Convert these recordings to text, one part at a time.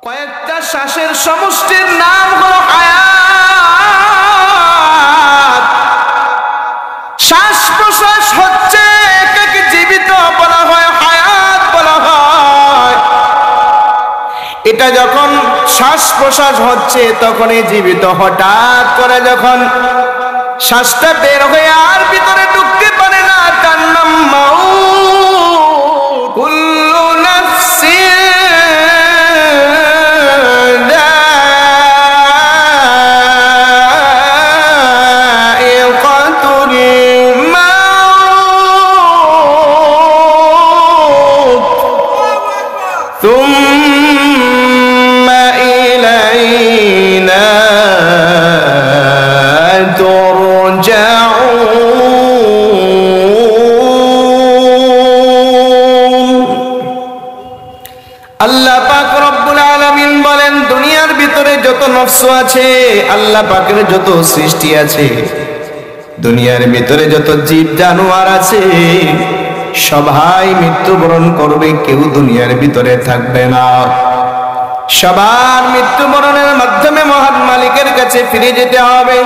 কয়েকটা শ্বাসের সমষ্টির নাম হলো হায়াত। শ্বাস প্রশ্বাস হচ্ছে একে জীবিত বলা হয়, হায়াত বলা হয়। এটা যখন শ্বাস প্রশ্বাস হচ্ছে তখনই জীবিত। হঠাৎ করে যখন শ্বাসটা বের হয়ে আর ভিতরে ঢুকতে পারে না, তার নাম মাউত। কুল্লু নাফসিন যায়িকাতুল মাউত সুম্মা ইলাইনা আল্লাহ পাক রব্বুল আলামিন বলেন, দুনিয়ার ভিতরে যত নফস আছে, আল্লাহ পাকের যত সৃষ্টি আছে, দুনিয়ার ভিতরে যত জীব জানোয়ার আছে, সবাই মৃত্যুবরণ করবে, কেউ দুনিয়ার ভিতরে থাকবে না। সবার মৃত্যুবরণের মাধ্যমে মহান মালিকের কাছে ফিরে যেতে হবে।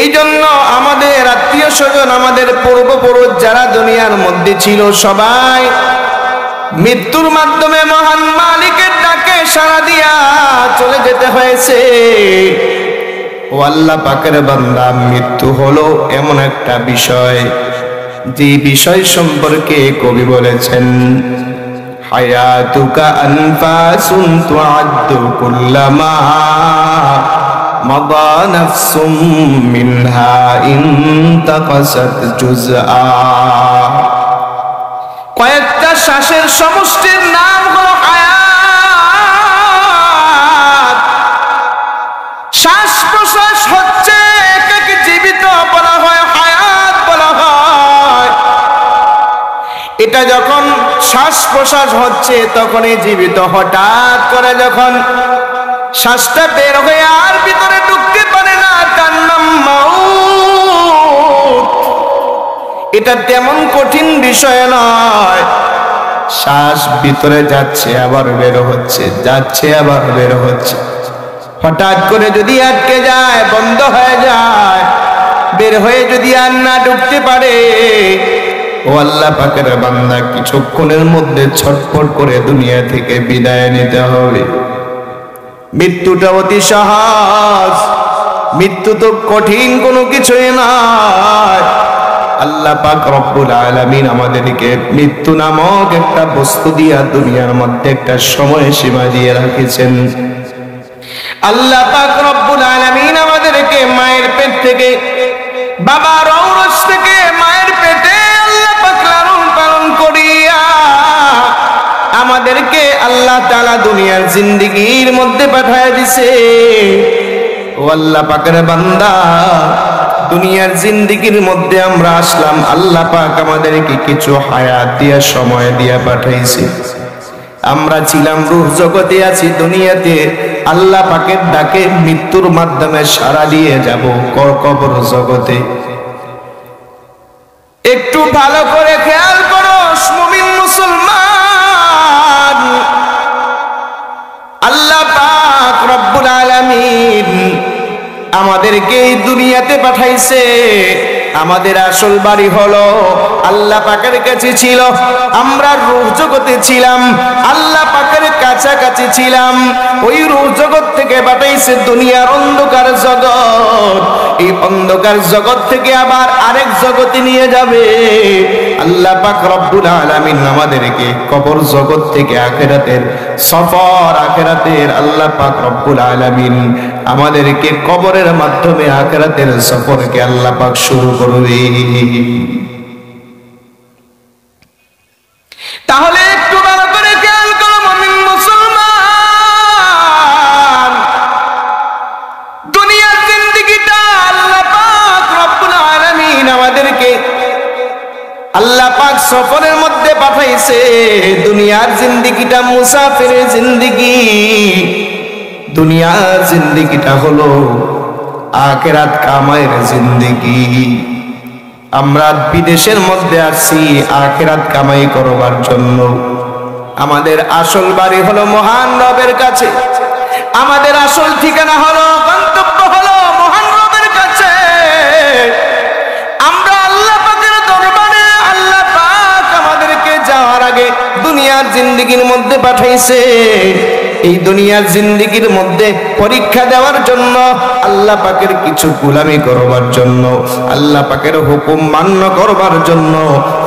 এই জন্য আমাদের আত্মীয় স্বজন, আমাদের পূর্বপুরুষ যারা দুনিয়ার মধ্যে ছিল, সবাই মৃত্যুর মাধ্যমে মহান মালিকের ডাকে সাড়া দিয়া চলে যেতে হয়েছে। ও আল্লাহ পাকের বান্দা, মৃত্যু হলো এমন একটা বিষয়, যে বিষয় সম্পর্কে কবি বলেছেন, হায়াতুকা আনফাসুন তুআদ্দু কুল্লামা মাদা নাফসুম মিনহা ইনতাকাসাত জুজআ। কয়েকটা শ্বাসের সমষ্টির নাম হলো হায়াত। শ্বাস প্রশ্বাস হচ্ছে একে জীবিত বলা হয়, হায়াত বলা হয়। এটা যখন শ্বাস প্রশ্বাস হচ্ছে তখনই জীবিত। হঠাৎ করে যখন শ্বাসটা বের হয়ে আর ভিতরে ঢুকতে পারে না, তার নাম মাউত। এটা তেমন কঠিন বিষয় নয়। শ্বাস ভিতরে যাচ্ছে আবার বের হচ্ছে, যাচ্ছে আবার বের হচ্ছে। হঠাৎ করে যদি আটকে যায়, বন্ধ হয়ে যায়, বের হয়ে যদি আর না ঢুকতে পারে, ও আল্লাহ পাকের বান্দা, কিছুক্ষণের মধ্যে ছটফট করে দুনিয়া থেকে বিদায় নিতে হবে। মৃত্যুটা অতি সহজ, মৃত্যু তো কঠিন কোনো কিছুই নয়। আল্লাহ পাক রব্বুল আলামিন আমাদেরকে মৃত্যু নামক একটা বস্তু দিয়া দুনিয়ার মধ্যে একটা সময় সীমা দিয়ে রাখেছেন। আল্লাহ পাক রব্বুল আলামিন আমাদেরকে মায়ের পেট থেকে, বাবার ঔরস থেকে, মায়ের পেটে আল্লাহ পাক লালন পালন করিয়া আমাদেরকে আল্লাহ তাআলা দুনিয়ার জিন্দেগির মধ্যে পাঠিয়ে দিয়েছে। ও আল্লাহ পাকের বান্দা, দুনিয়ার জিন্দেগির মধ্যে আমরা আসলাম, আল্লাহ পাক আমাদেরকে কিছু হায়াত দিয়া, সময় দিয়া পাঠাইছে। আমরা ছিলাম রূহ জগতে, আছি দুনিয়াতে, আল্লাহ পাকের ডাকে মৃত্যুর মাধ্যমে সাড়া দিয়ে যাব কবর জগতে। একটু ভালো করে খেয়াল করো মুমিন মুসলমান, আল্লাহ পাক রব্বুল আলামিন আমাদেরকে এই দুনিয়াতে পাঠাইছে। আমাদের আসল বাড়ি হলো আল্লাহ পাকের কাছে ছিল। আমরা রূহ জগতে ছিলাম, আল্লাহ পাকের কাছাকাছি ছিলাম। ওই রূহ জগৎ থেকে পাঠাইছে দুনিয়ার অন্ধকার জগৎ। এই অন্ধকার জগৎ থেকে আবার আরেক জগতে নিয়ে যাবে। আল্লাহ পাক রব্বুল আলামিন আমাদেরকে কবর জগৎ থেকে আখিরাতের সফর, আখিরাতের আল্লাহ পাক রব্বুল আলামিন আমাদেরকে কবরের মাধ্যমে আখিরাতের সফরকে আল্লাহ পাক শুরু করবে। তাহলে একটু ভালো করে খেয়াল করো মুমিন মুসলমান, দুনিয়ার জিন্দেগিটা আল্লাহ পাক রব্বুল আলামিন আমাদেরকে আল্লাহ পাক সফরের মধ্যে পাঠাইছে। দুনিয়ার জিন্দেগিটা মুসাফিরের জিন্দেগি। দুনিয়ার জিন্দেগিটা হলো আখিরাত কামাইয়ের জিন্দেগি। আমরা বিদেশের মধ্যে আসছি আখিরাত কামাই করবার জন্য। আমাদের আসল বাড়ি হলো মহান রবের কাছে, আমাদের আসল ঠিকানা হলো, গন্তব্য হলো মহান রবের কাছে। আমরা আল্লাহ পাকের দরবারে, আল্লাহ পাক আমাদেরকে যাওয়ার আগে দুনিয়ার জিন্দেগির মধ্যে পাঠাইছে। এই দুনিয়ার জিন্দেগির মধ্যে পরীক্ষা দেওয়ার জন্য, আল্লাহ পাকের কিছু গোলামি করবার জন্য, আল্লাহ পাকের হুকুম মান্য করবার জন্য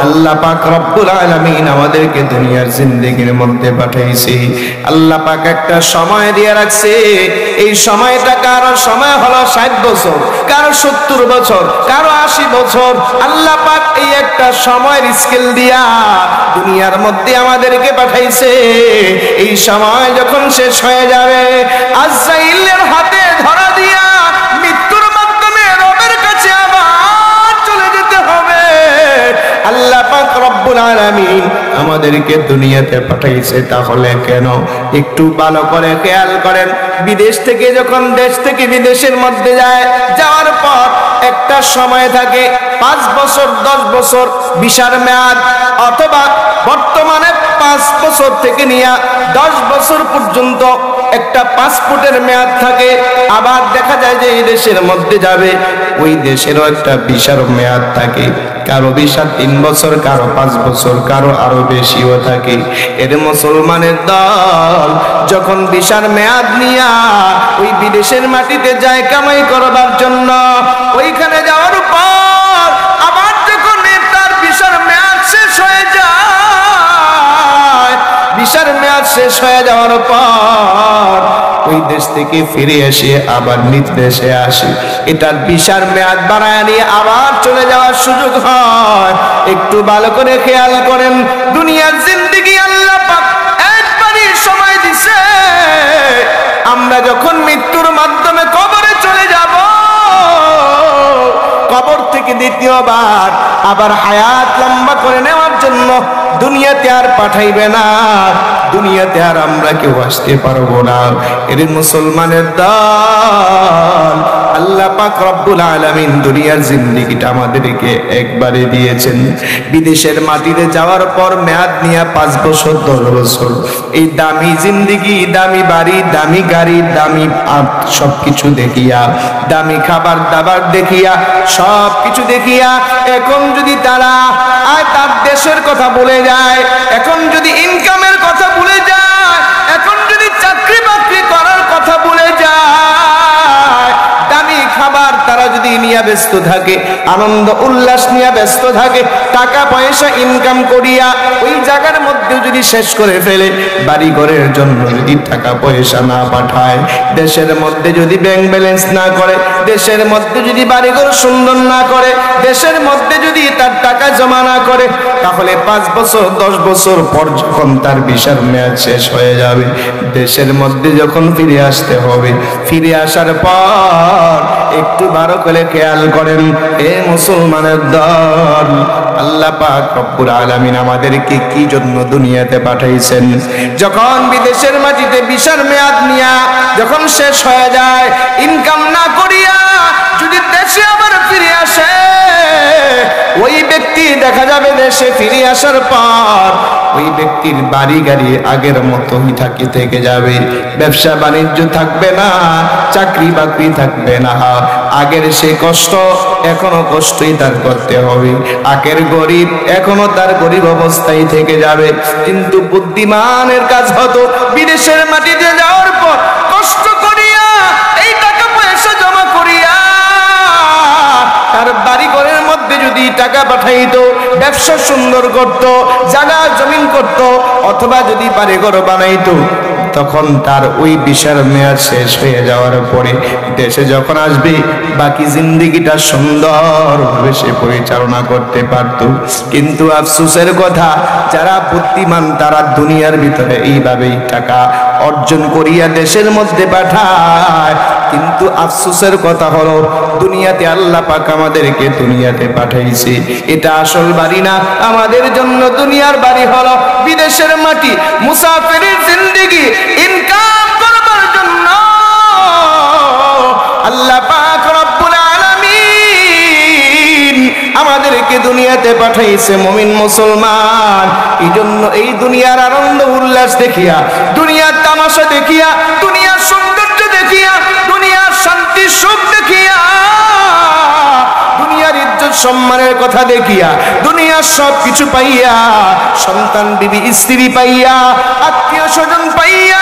আল্লাহ পাক রব্বুল আলামিন আমাদেরকে দুনিয়ার জিন্দেগির মধ্যে পাঠাইছে। আল্লাহ পাক একটা সময় দিয়ে রাখছে। এই সময়টা কারো সময় হলো 60 বছর, কারো 70 বছর, কারো 80 বছর। আল্লাহ পাক এই একটা সময়ের স্কেল দিয়া দুনিয়ার মধ্যে আমাদেরকে পাঠাইছে। এই সময় যখন শেষ হয়ে যাবে, আজরাইলের হাতে ধরা দিয়া মৃত্যুর মাধ্যমে রবের কাছে আবার চলে যেতে হবে। আল্লাহ পাক রব্বুল আলামিন আমাদেরকে দুনিয়াতে পাঠাইছে, তাহলে কেন? একটু ভালো করে খেয়াল করেন। বিদেশ থেকে যখন দেশ থেকে বিদেশের মধ্যে যায়, যাওয়ার পর একটা সময় থাকে 5 বছর, 10 বছর ভিসার মেয়াদ, অথবা বর্তমানে 5 বছর থেকে নিয়ে 10 বছর পর্যন্ত একটা পাসপোর্টের মেয়াদ থাকে। আবার দেখা যায় যে এই দেশের মধ্যে যাবে, ওই দেশেরও একটা ভিসার মেয়াদ থাকে। কারো ভিসা 3 বছর, কারো 5 বছর, কারো আরো বেশিও থাকে। এর মুসলমানের দল যখন ভিসার মেয়াদ নিয়া ওই বিদেশের মাটিতে যায় কামাই করবার জন্য, ওইখানে যাওয়ার পর আবার যখন তার ভিসার মেয়াদ শেষ হয়ে যায়, ভিসার মেয়াদ শেষ হয়ে যাওয়ার পর ওই দেশ থেকে ফিরে এসে আবার নিজ দেশে আসে। এটার ভিসার মেয়াদ বাড়ায় নিয়ে আবার চলে যাওয়ার সুযোগ হয়। একটু ভালো করে খেয়াল করেন, দুনিয়ার জিন্দেগি আল্লাহ পাক একবারই সময় দিছে। আমরা যখন মৃত্যুর মাধ্যমে কবরে চলে যাব, কবর থেকে দ্বিতীয়বার আবার হায়াত লম্বা করে নেওয়ার জন্য দুনিয়াতে আর পাঠাইবে না। দুনিয়াতে আর আমরা কেউ আসতে পারবো না। এর মুসলমানের দল, আল্লাহ পাক রব্বুল আলামিন দুনিয়ার জিন্দেগিটা আমাদেরকে একবারে দিয়েছেন। বিদেশের মাটিতে যাওয়ার পর মেয়াদ নিয়ে 5 বছর, 10 বছর এই দামি জিন্দেগি, দামি বাড়ি, দামি গাড়ি, দামি সবকিছু দেখিয়া, দামি খাবার দাবার দেখিয়া, সবকিছু দেখিয়া এখন যদি তারা তার দেশের কথা ভুলে যায়, এখন যদি ইনকামের কথা ভুলে যায়, এখন যদি চাকরি বাকরি করার কথা ভুলে যায়, দামি খাবার তারা যদি নিয়ে ব্যস্ত থাকে, আনন্দ উল্লাস নিয়ে ব্যস্ত থাকে, টাকা পয়সা ইনকাম করিয়া ওই জায়গার মধ্যে যদি শেষ করে ফেলে, বাড়ি ঘরের জন্য যদি টাকা পয়সা না পাঠায়, দেশের মধ্যে যদি ব্যাংক ব্যালেন্স না করে, দেশের মধ্যে যদি বাড়িঘর সুন্দর না করে, দেশের মধ্যে যদি তার টাকা জমা না করে, তাহলে 5 বছর 10 বছর পর যখন তার ভিসার মেয়াদ শেষ হয়ে যাবে, দেশের মধ্যে যখন ফিরে আসতে হবে, ফিরে আসার পর একটু ভালো করে খেয়াল করেন, এ মুসলমানের দল, আল্লাহ পাক রব্বুল আলামিন আমাদেরকে কি জন্য দুনিয়াতে পাঠাইছেন? যখন বিদেশের মাটিতে ভিসার মেয়াদ নিয়া যখন শেষ হয়ে যায়, ইনকাম না করিয়া যদি দেশে আবার ফিরে আসে, ওই ব্যক্তি দেখা যাবে দেশে ফিরে আসার পর ওই ব্যক্তির বাড়ি গাড়ি আগের মতোই থেকে যাবে। ব্যবসা বাণিজ্য থাকবে না, চাকরি বাকরি থাকবে না। আগের সে কষ্ট এখনো কষ্টই তার করতে হবে। আগের গরিব এখনো তার গরিব অবস্থায় থেকে যাবে। কিন্তু বুদ্ধিমানের কাজ হতো বিদেশের মাটিতে যাওয়ার পর কষ্ট করিয়া এই টাকা পয়সা জমা করিয়া তার বাড়ি ঘরের মধ্যে যদি টাকা পাঠাইতো, ব্যবসা সুন্দর করত, জায়গা জমিন করত, অথবা যদি বাড়ি ঘর বানাইতো, তখন তার ওই ভিসার মেয়াদ শেষ হয়ে যাওয়ার পরে দেশে যখন আসবে, বাকি জিন্দেগিটা সুন্দরভাবে সে পরিচালনা করতে পারত। কিন্তু আফসোসের কথা, যারা বুদ্ধিমান তারা দুনিয়ার ভিতরে এইভাবেই টাকা অর্জন করিয়া দেশের মধ্যে পাঠায়। কিন্তু আফসোসের কথা হলো, দুনিয়াতে আল্লাহ পাক আমাদেরকে দুনিয়াতে পাঠাইছে, এটা আসল বাড়ি না। আমাদের জন্য দুনিয়ার বাড়ি হলো বিদেশের মাটি, মুসাফিরের জিন্দেগি। ইনকাম করবার জন্য আল্লাহ পাক রব্বুল আলামিন আমাদেরকে দুনিয়াতে পাঠাইছে। মুমিন মুসলমান, এই জন্য এই দুনিয়ার আনন্দ উল্লাস দেখিয়া, দুনিয়ার তামাশা দেখিয়া, দুনিয়ার সৌন্দর্য দেখিয়া, দুনিয়ার শান্তি সুখ দেখিয়া, দুনিয়ার ইজ্জত সম্মানের কথা দেখিয়া, দুনিয়ার সব কিছু পাইয়া, সন্তান বিবি স্ত্রী পাইয়া, আত্মীয় স্বজন পাইয়া,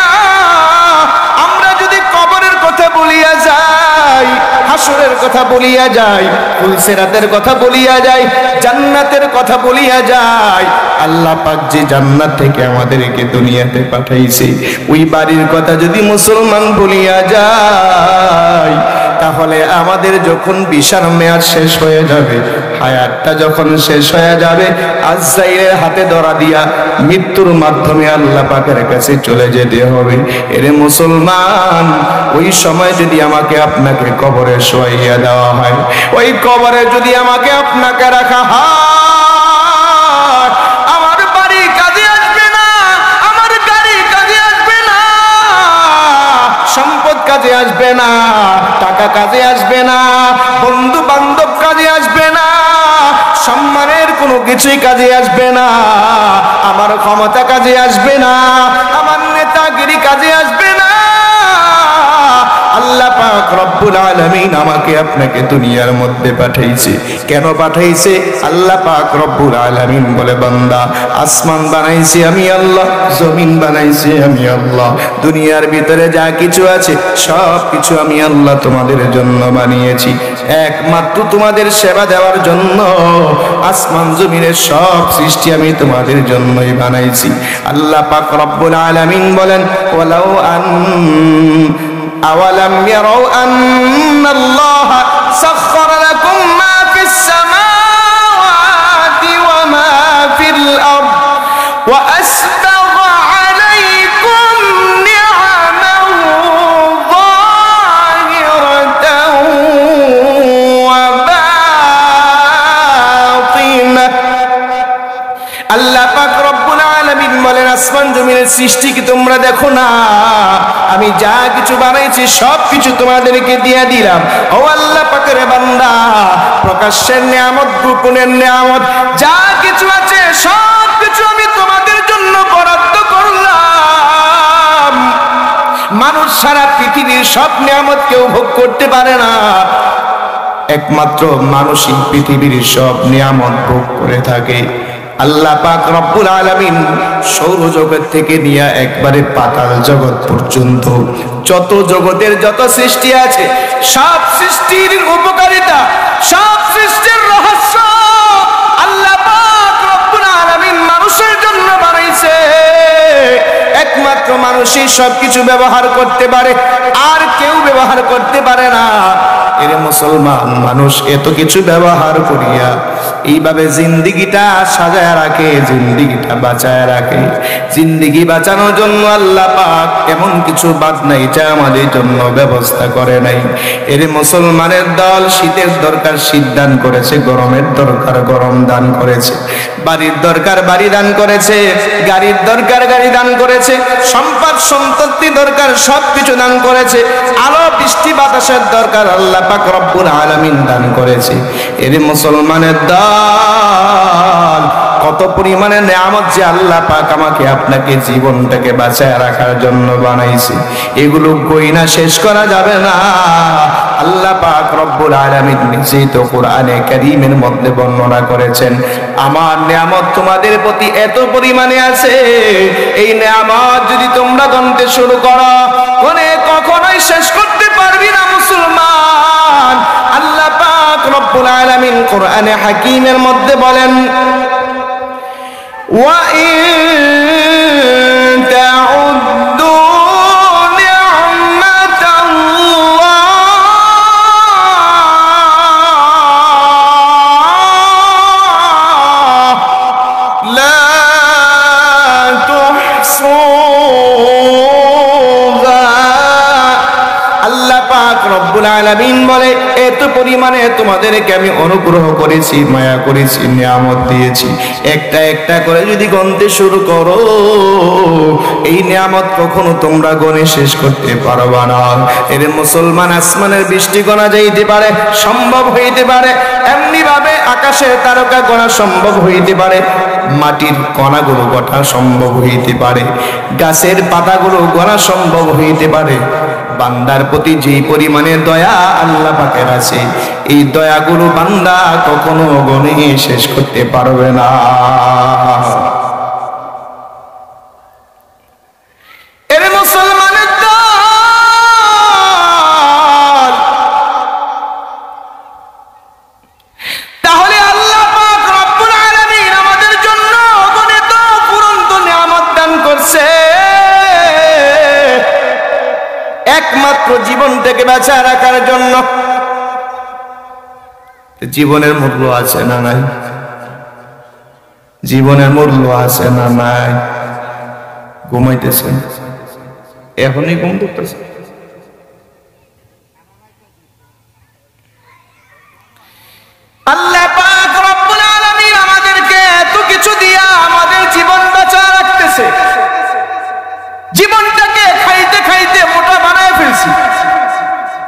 আমরা যদি কবরের কথা বলিয়া যাই, হাসরের কথা বলিয়া যাই, ফুলসিরাতের কথা বলিয়া যাই, জান্নাতের কথা বলিয়া যাই, আল্লাহ পাক যে জান্নাত থেকে আমাদেরকে দুনিয়াতে পাঠাইছে ওই বাড়ির কথা যদি মুসলমান বলিয়া যায়, তাহলে আমাদের যখন বিশার মেয়াদ শেষ হয়ে যাবে, হায়াতটা যখন শেষ হয়ে যাবে, আজরাইলের হাতে ধরা দিয়া মৃত্যুর মাধ্যমে আল্লাহ পাকের কাছে চলে যেতে হবে। এরে মুসলমান, ওই সময় যদি আমাকে আপনাকে কবরে শোয়াইয়া দেওয়া হয়, ওই কবরে যদি আমাকে আপনাকে রাখা হয়, আমার বাড়ি কাজে আসবে না, আমার গাড়ি কাজে আসবে না, সম্পদ কাজে আসবে না, টাকা কাজে আসবে না, বন্ধু বান্ধব কাজে আসবে না, সম্মানের কোনো কিছুই কাজে আসবে না, আমার ক্ষমতা কাজে আসবে না, আমার নেতাগিরি কাজে আসবে না। আল্লাহ পাক রব্বুল আলামিন আমাকে আপনাকে দুনিয়ার মধ্যে পাঠাইছে। কেন পাঠাইছে? আল্লাহ পাক রব্বুল আলামিন বলে, বান্দা, আসমান বানাইছি আমি আল্লাহ, জমিন বানাইছি আমি আল্লাহ, দুনিয়ার ভিতরে যা কিছু আছে সব কিছু আমি আল্লাহ তোমাদের জন্য বানিয়েছি, একমাত্র তোমাদের সেবা দেওয়ার জন্য। আসমান জমিনের সব সৃষ্টি আমি তোমাদের জন্যই বানাইছি। আল্লাহ পাক রব্বুল আলামিন বলেন, ওয়ালাউ أولم يروا أن الله سخر لكم ما في السماوات وما في الأرض وأسبغ عليكم نعمه ظاهرة وباطنة। আল্লাহ পাক রব্বুল আলামিন বলেন, আসমান জমিনের সৃষ্টি কি তোমরা দেখো না? আমি যা কিছু বানাইছি সব কিছু তোমাদেরকে দিয়ে দিলাম। ও আল্লাহ পাকের বান্দা, প্রকাশ্যের নিয়ামত, গোপনের নিয়ামত, যা কিছু আছে সব কিছু আমি তোমাদের জন্য বরাদ্দ করলাম। মানুষ সারা পৃথিবীর সব নিয়ামত কেউ ভোগ করতে পারে না, একমাত্র মানুষই পৃথিবীর সব নিয়ামত ভোগ করে থাকে। আল্লাহ পাক রব্বুল আলামিন সৌরজগৎ থেকে নিয়ে একবারে পাতাল জগৎ পর্যন্ত যত জগতের যত সৃষ্টি আছে, সব সৃষ্টির উপকারিতা, সব সৃষ্টির রহস্য আল্লাহ পাক রব্বুল আলামিন মানুষের জন্য বানাইছে। একমাত্র মানুষই সবকিছু ব্যবহার করতে পারে, আর কেউ ব্যবহার করতে পারে না। এর মুসলমান, মানুষ এত কিছু ব্যবহার করিয়া এইভাবে জিন্দিগিটা সাজায় রাখে, জিন্দিগিটা বাঁচায় রাখে। জিন্দিগি বাঁচানোর জন্য আল্লাহ পাক এমন কিছু বাদ নাই যা আমাদের জন্য ব্যবস্থা করে নাই। এর মুসলমানের দল, শীতের দরকার শীত দান করেছে, গরমের দরকার গরম দান করেছে, বাড়ির দরকার বাড়ি দান করেছে, গাড়ির দরকার গাড়ি দান করেছে, সম্পদ সম্পত্তি দরকার সবকিছু দান করেছে, আলো বৃষ্টি বাতাসের দরকার আল্লাহ পাক রব্বুল আলামিন দান করেছে। এর মুসলমানের দল, কত পরিমাণে নিয়ামত যে আল্লাহ পাক আমাকে আপনাকে জীবনটাকে বাঁচায় রাখার জন্য বানাইছে, এগুলো কইনা শেষ করা যাবে না। আল্লাহ পাক রব্বুল আলামিন নিজেই তো কোরআনে কারীমের মধ্যে বর্ণনা করেছেন, আমার নিয়ামত তোমাদের প্রতি এত পরিমাণে আছে, এই নিয়ামত যদি তোমরা গণতে শুরু করো, কখনোই শেষ করতে পারবি না মুসলমান। আল্লাহ পাক রব্বুল আলামিন কোরআনে হাকীমের মধ্যে বলেন, ওয়া ইন তাউদ্দু রব্বুল আলামিন বলে, এত পরিমাণে তোমাদেরকে আমি অনুগ্রহ করেছি, মায়া করেছি, নিয়ামত দিয়েছি, একটা একটা করে যদি গণতে শুরু করো এই নিয়ামত কখনো তোমরা গণে শেষ করতে পারবা না। এর মুসলমান, আসমানের বৃষ্টি গোনা যাইতে পারে, সম্ভব হইতে পারে, এমনি ভাবে আকাশের তারকা গোনা সম্ভব হইতে পারে, মাটির কণাগুলো গোটা সম্ভব হইতে পারে, গাছের পাতাগুলো গোনা সম্ভব হইতে পারে। বান্দার প্রতি যেই পরিমাণে দয়া আল্লাহ পাকের আছে, এই দয়াগুলো বান্দা কখনো গণে শেষ করতে পারবে না। এর মুসলমানের দল, তাহলে আল্লাহ পাক রব্বুল আলামিন আমাদের জন্য অগণিত অফুরন্ত নিয়ামত দান করছে। একমাত্র জীবনটাকে বাঁচা রাখার জন্য। জীবনের মূল্য আছে না নাই? জীবনের মূল্য আছে না নাই? ঘুমাইতেছেন, এখনই ঘুম করতেছেন। আল্লাহ পাক রব্বুল আলামিন আমাদেরকে এত কিছু দিয়া আমাদের জীবন বাঁচা রাখতেছে। জীবনটাকে খাইতে খাইতে মোটা বানায় ফেলছি।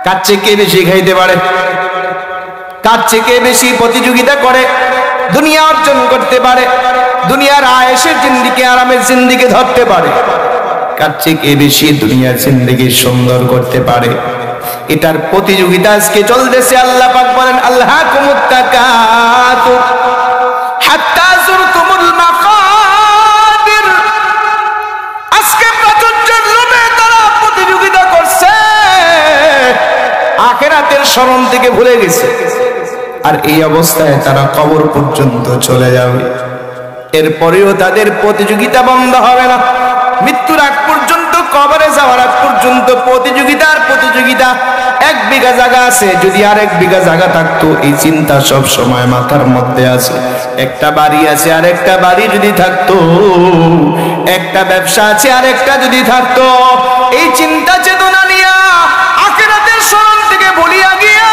কার চেয়ে কে বেশি খাইতে পারে, কার চেয়ে কে বেশি প্রতিযোগিতা করে দুনিয়া অর্জন করতে পারে, দুনিয়ার আয়েশের জিন্দিগি, আরামের জিন্দিগি ধরতে পারে, কার চেয়ে কে বেশি দুনিয়ার জিন্দিগি সুন্দর করতে পারে, এটার প্রতিযোগিতা আজকে চলতেছে। আল্লাহ পাক বলেন, আল্লাহকুমুত তাকাতুর হাত্তা যুরতুমুল মাকাবির। আজকে প্রাচুর্যের লোভে তারা প্রতিযোগিতা করছে, আখিরাতের স্মরণ থেকে ভুলে গেছে। আর এই অবস্থায় তারা কবর পর্যন্ত চলে যাবে, এরপরেও তাদের প্রতিযোগিতা বন্ধ হবে না। মৃত্যুর আগ পর্যন্ত, কবরে যাওয়ার আগ পর্যন্ত প্রতিযোগিতার প্রতিযোগিতা। 1 বিঘা জায়গা আছে, যদি আর 1 বিঘা জায়গা থাকতো, এই চিন্তা সব সময় মাথার মধ্যে আছে। একটা বাড়ি আছে, আর একটা বাড়ি যদি থাকতো, একটা ব্যবসা আছে, আর একটা যদি থাকতো, এই চিন্তা চেতনা নিয়ে আখিরাতের স্মরণ থেকে ভুলিয়া গিয়া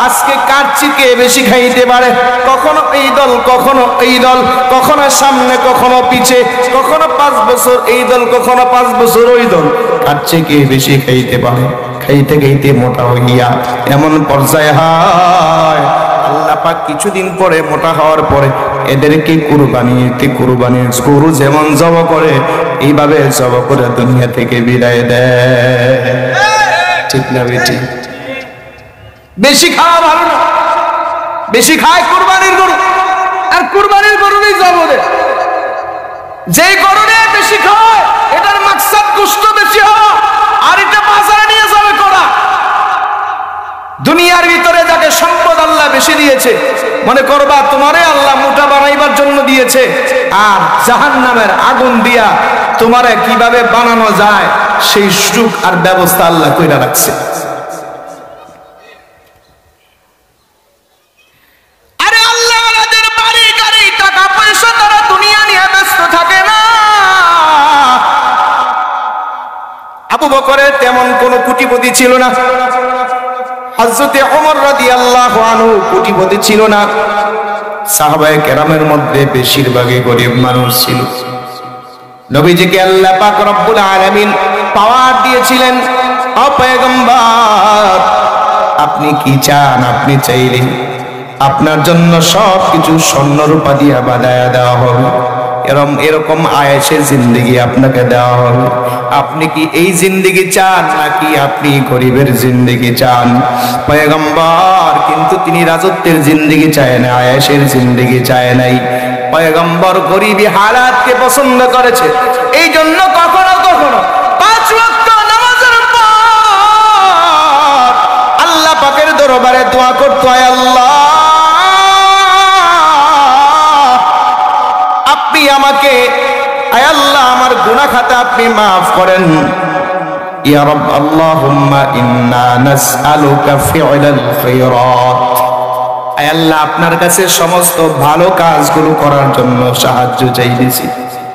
আজকে কার চেয়ে বেশি খাইতে পারে, কখনো এই দল, কখনো এই দল, কখনো সামনে, কখনো পিছে, কখনো 5 বছর এই দল, কখনো 5 বছর ওই দল, কার চেয়ে বেশি খাইতে পারে। খাইতে খাইতে মোটা হইয়া এমন পর্যায়ে হয়, আল্লাহ পাক কিছুদিন পরে মোটা হওয়ার পরে এদেরকে কুরবানিতে, কুরবানির গরু যেমন জব করে, এইভাবে জব করে দুনিয়া থেকে বিদায় দেয়। ঠিক না বেটি? বেশি খাওয়া ভালো না, বেশি খায় কুরবানির গরু, আর কুরবানির গরুরই জব দেয়। যেই গরুরে বেশি খায়, এটার মাকসাদ গোশত বেশি হওয়া, আর এটা বাজারে নিয়ে যাবে করা। দুনিয়ার ভিতরে যাকে সম্পদ আল্লাহ বেশি দিয়েছে, মনে করবা তোমারে আল্লাহ মোটা বানাইবার জন্য দিয়েছে, আর জাহান্নামের আগুন দিয়া তোমারে কিভাবে বানানো যায় সেই সুযোগ আর ব্যবস্থা আল্লাহ কইরা রাখছে। আবু বকরের তেমন কোন কোটিপতি ছিল না, হযরতে ওমর রাদিয়াল্লাহু আনহু কোটিপতি ছিল না, সাহাবায়ে কেরামের মধ্যে বেশিরভাগই গরিব মানুষ ছিল। নবীজিকে আল্লাহ পাক রব্বুল আলামিন পাওয়ার দিয়েছিলেন। ও পয়গম্বর, আপনি কি চান? আপনি চাইলে আপনার জন্য সবকিছু স্বর্ণ রূপা দিয়া বানায়া দেওয়া হবে, এরকম আয়েশের জিন্দেগি আপনাকে দেওয়া হবে। আপনি কি এই জিন্দেগি চান, নাকি আপনি গরিবের জিন্দেগি চান? পয়গম্বর কিন্তু তিনি রাজত্বের জিন্দেগি চায় না, আয়েশের জিন্দেগি চায় নাই। পয়গম্বর গরিবী হালাতকে পছন্দ করেছে। এই জন্য কখনো কখনো 5 ওয়াক্ত নামাজের পর আল্লাহ পাকের দরবারে দোয়া করতে হয়, আল্লাহ আপনি আমাকে, আয় আল্লাহ আমার গুনাহ খাতা আপনি মাফ করেন। ইয়া রাব, আল্লাহুম্মা ইন্না নাসআলুকা ফি'লাল খায়রাত। আয় আল্লাহ আপনার কাছে সমস্ত ভালো কাজগুলো করার জন্য সাহায্য চাইতেছি।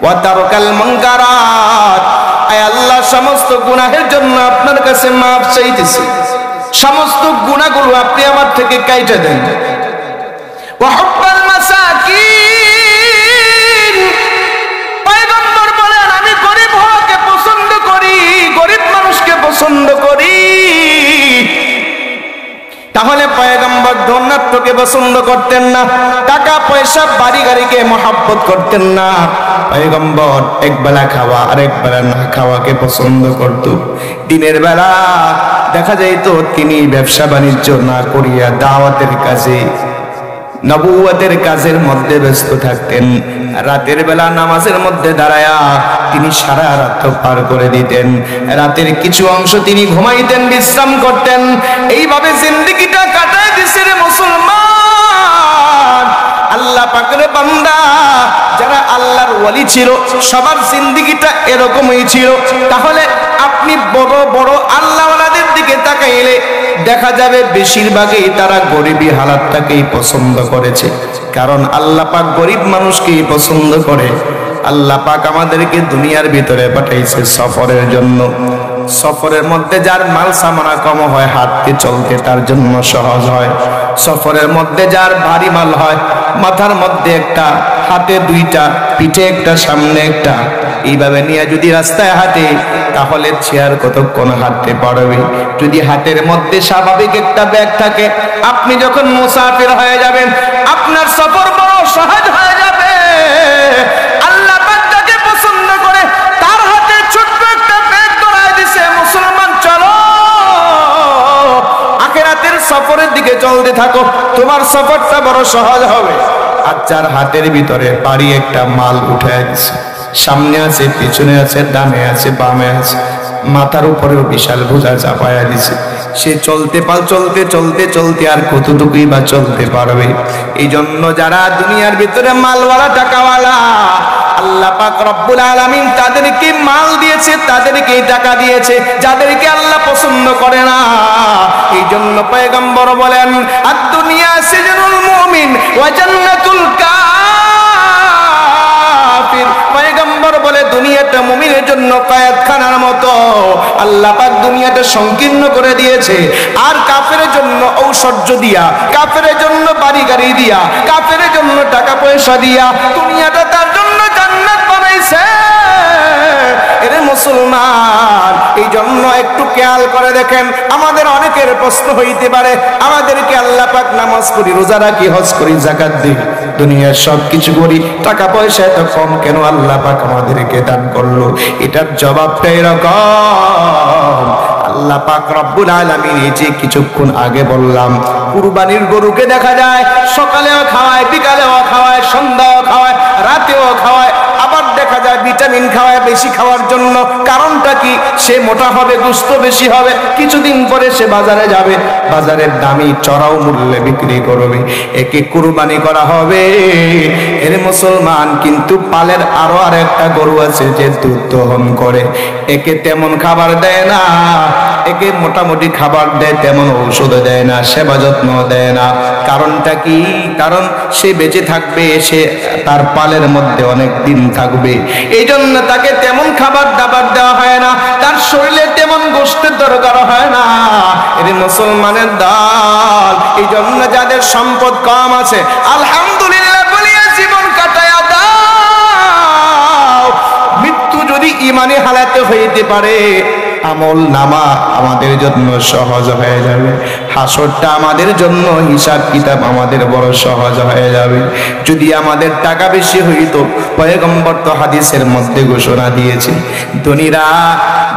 ওয়া তারকাল মুনকারাত, আয় আল্লাহ সমস্ত গুনাহের জন্য আপনার কাছে মাফ চাইতেছি। সমস্ত গুনাহগুলো আপনি আমার থেকে কাইটা দেন। ওয়া হুব্বাল মাসাকিন, পয়গম্বর বলেন অর্থকে পছন্দ করতেন না, টাকা পয়সা বাড়ি গাড়িকে মহাব্বত করতেন না। পয়গম্বর একবেলা খাওয়া আরেক বেলা না খাওয়াকে পছন্দ করত। দিনের বেলা দেখা যাইত তিনি ব্যবসা বাণিজ্য না করিয়া দাওয়াতের কাজে, নবুয়তের কাজের মধ্যে ব্যস্ত থাকতেন। রাতের বেলা নামাজের মধ্যে দাঁড়ায়া তিনি সারা রাত পার করে দিতেন। রাতের কিছু অংশ তিনি ঘুমাইতেন, বিশ্রাম করতেন। এইভাবে জিন্দেগিটা কাটায় দিছে রে মুসলমান। আল্লাহ পাকের বান্দা যারা আল্লাহর ওয়ালি ছিল সবার জিন্দেগিটা এরকমই ছিল। তাহলে আপনি বড় বড় আল্লাহওয়ালাদের দিকে তাকাইলে দেখা যাবে বেশিরভাগই তারা গরিবী হালাতটাকেই পছন্দ করেছে। কারণ আল্লাহ পাক গরিব মানুষকেই পছন্দ করে। আল্লাহ পাক আমাদেরকে দুনিয়ার ভিতরে পাঠাইছে সফরের জন্য। সফরের মধ্যে যার মাল সামানা কম হয়, হাঁটতে চলতে তার জন্য সহজ হয়। সফরের মধ্যে যার ভারী মাল হয়, মাথার মধ্যে একটা, হাতে দুইটা, পিঠে একটা, সামনে একটা, এইভাবে নিয়ে যদি রাস্তায় হাঁটে তাহলে চেয়ার কতক্ষণ হাঁটতে পারবে। যদি হাতের মধ্যে স্বাভাবিক একটা ব্যাগ থাকে, আপনি যখন মুসাফির হয়ে যাবেন আপনার সফর বড় সহজ হয়ে যাবে। আল্লাহ পাক যাকে পছন্দ করে তার হাতে ছোট্ট একটা ব্যাগ ধরায় দিছে, মুসলমান চলো আখিরাতের সফরের দিকে চলতে থাকো, তোমার সফরটা বড় সহজ হবে। আর যার হাতের ভিতরে বাড়ি একটা মাল উঠায় দিছে, সামনে আছে, পিছনে আছে, ডানে আছে, বামে আছে, মাথার উপরেও বিশাল বোঝা চাপায়া দিছে, সে চলতে চলতে চলতে আর কতটুকুই বা চলতে পারবে। এই জন্য যারা দুনিয়ার ভিতরে মালওয়ালা, টাকাওয়ালা, আল্লাহ পাক রব্বুল আলামিন তাদেরকে মাল দিয়েছে, তাদেরকে টাকা দিয়েছে, যাদেরকে আল্লাহ পছন্দ করে না। এই জন্য পয়গম্বর বলেন, আদ-দুনিয়া সিজনুল মুমিন ওয়া জান্নাতুল কাফির। পয়গম্বর বলে দুনিয়াটা মুমিনের জন্য কয়েদখানার মতো। আল্লাহ পাক দুনিয়াটা সংকীর্ণ করে দিয়েছে, আর কাফের জন্য ঔষধ দিয়া, কাফের জন্য বাড়ি গাড়ি দিয়া, কাফের জন্য টাকা পয়সা দিয়া দুনিয়াটা তার জন্য জান্নাত বানাইছে। এরে মুসলমান, এই জন্য একটু খেয়াল করে দেখেন, আমাদের অনেকের প্রশ্ন হইতে পারে, আমাদেরকে আল্লাহ পাক নামাজ পড়ি, রোজা রাখি, হজ করি, যাকাত দিই, দুনিয়ার সব কিছু করি, টাকা পয়সা এত কম কেন আল্লাহ পাক আমাদেরকে দান করলো? এটার জবাবটা এরকম। আল্লাহ পাক রব্বুল আলামিন এই যে কিছুক্ষণ আগে বললাম, কুরবানির গরুকে দেখা যায় সকালেও খাওয়ায়, বিকালেও খাওয়ায়, সন্ধ্যাও খাওয়ায়, রাতেও খাওয়ায়, আবার দেখা যায় ভিটামিন খাওয়ায় বেশি খাওয়ার জন্য। কারণটা কি? সে মোটা হবে, গোশত বেশি হবে, কিছুদিন পরে সে বাজারে যাবে, বাজারের দামি চড়াও মূল্যে বিক্রি করবে, একে কুরবানি করা হবে। এর মুসলমান, কিন্তু পালের আরো আরেকটা গরু আছে যে দুধ দহন করে, একে তেমন খাবার দেয় না, একে মোটামুটি খাবার দেয়, তেমন ঔষধ দেয় না, সেবা যত্ন দেয় না। কারণটা কি? কারণ সে বেঁচে থাকবে, সে তার পালের মধ্যে অনেক দিন থাকবে, এই জন্য তাকে তেমন খাবার দাবার দেওয়া হয় না, তার শরীরে তেমন গোশতের দরকার হয় না। এর মুসলমানের দল। এই জন্য যাদের সম্পদ কম আছে, আলহামদুলিল্লাহ বলিয়া জীবন কাটায়া দাও। মৃত্যু যদি ইমানি হালাতে হইতে পারে, আমল নামা আমাদের জন্য সহজ হয়ে যাবে, হাসরটা আমাদের জন্য, হিসাব কিতাব আমাদের বড় সহজ হয়ে যাবে। যদি আমাদের টাকা বেশি হইতো, পয়গম্বর তো হাদিসের মধ্যে ঘোষণা দিয়েছে, ধনীরা,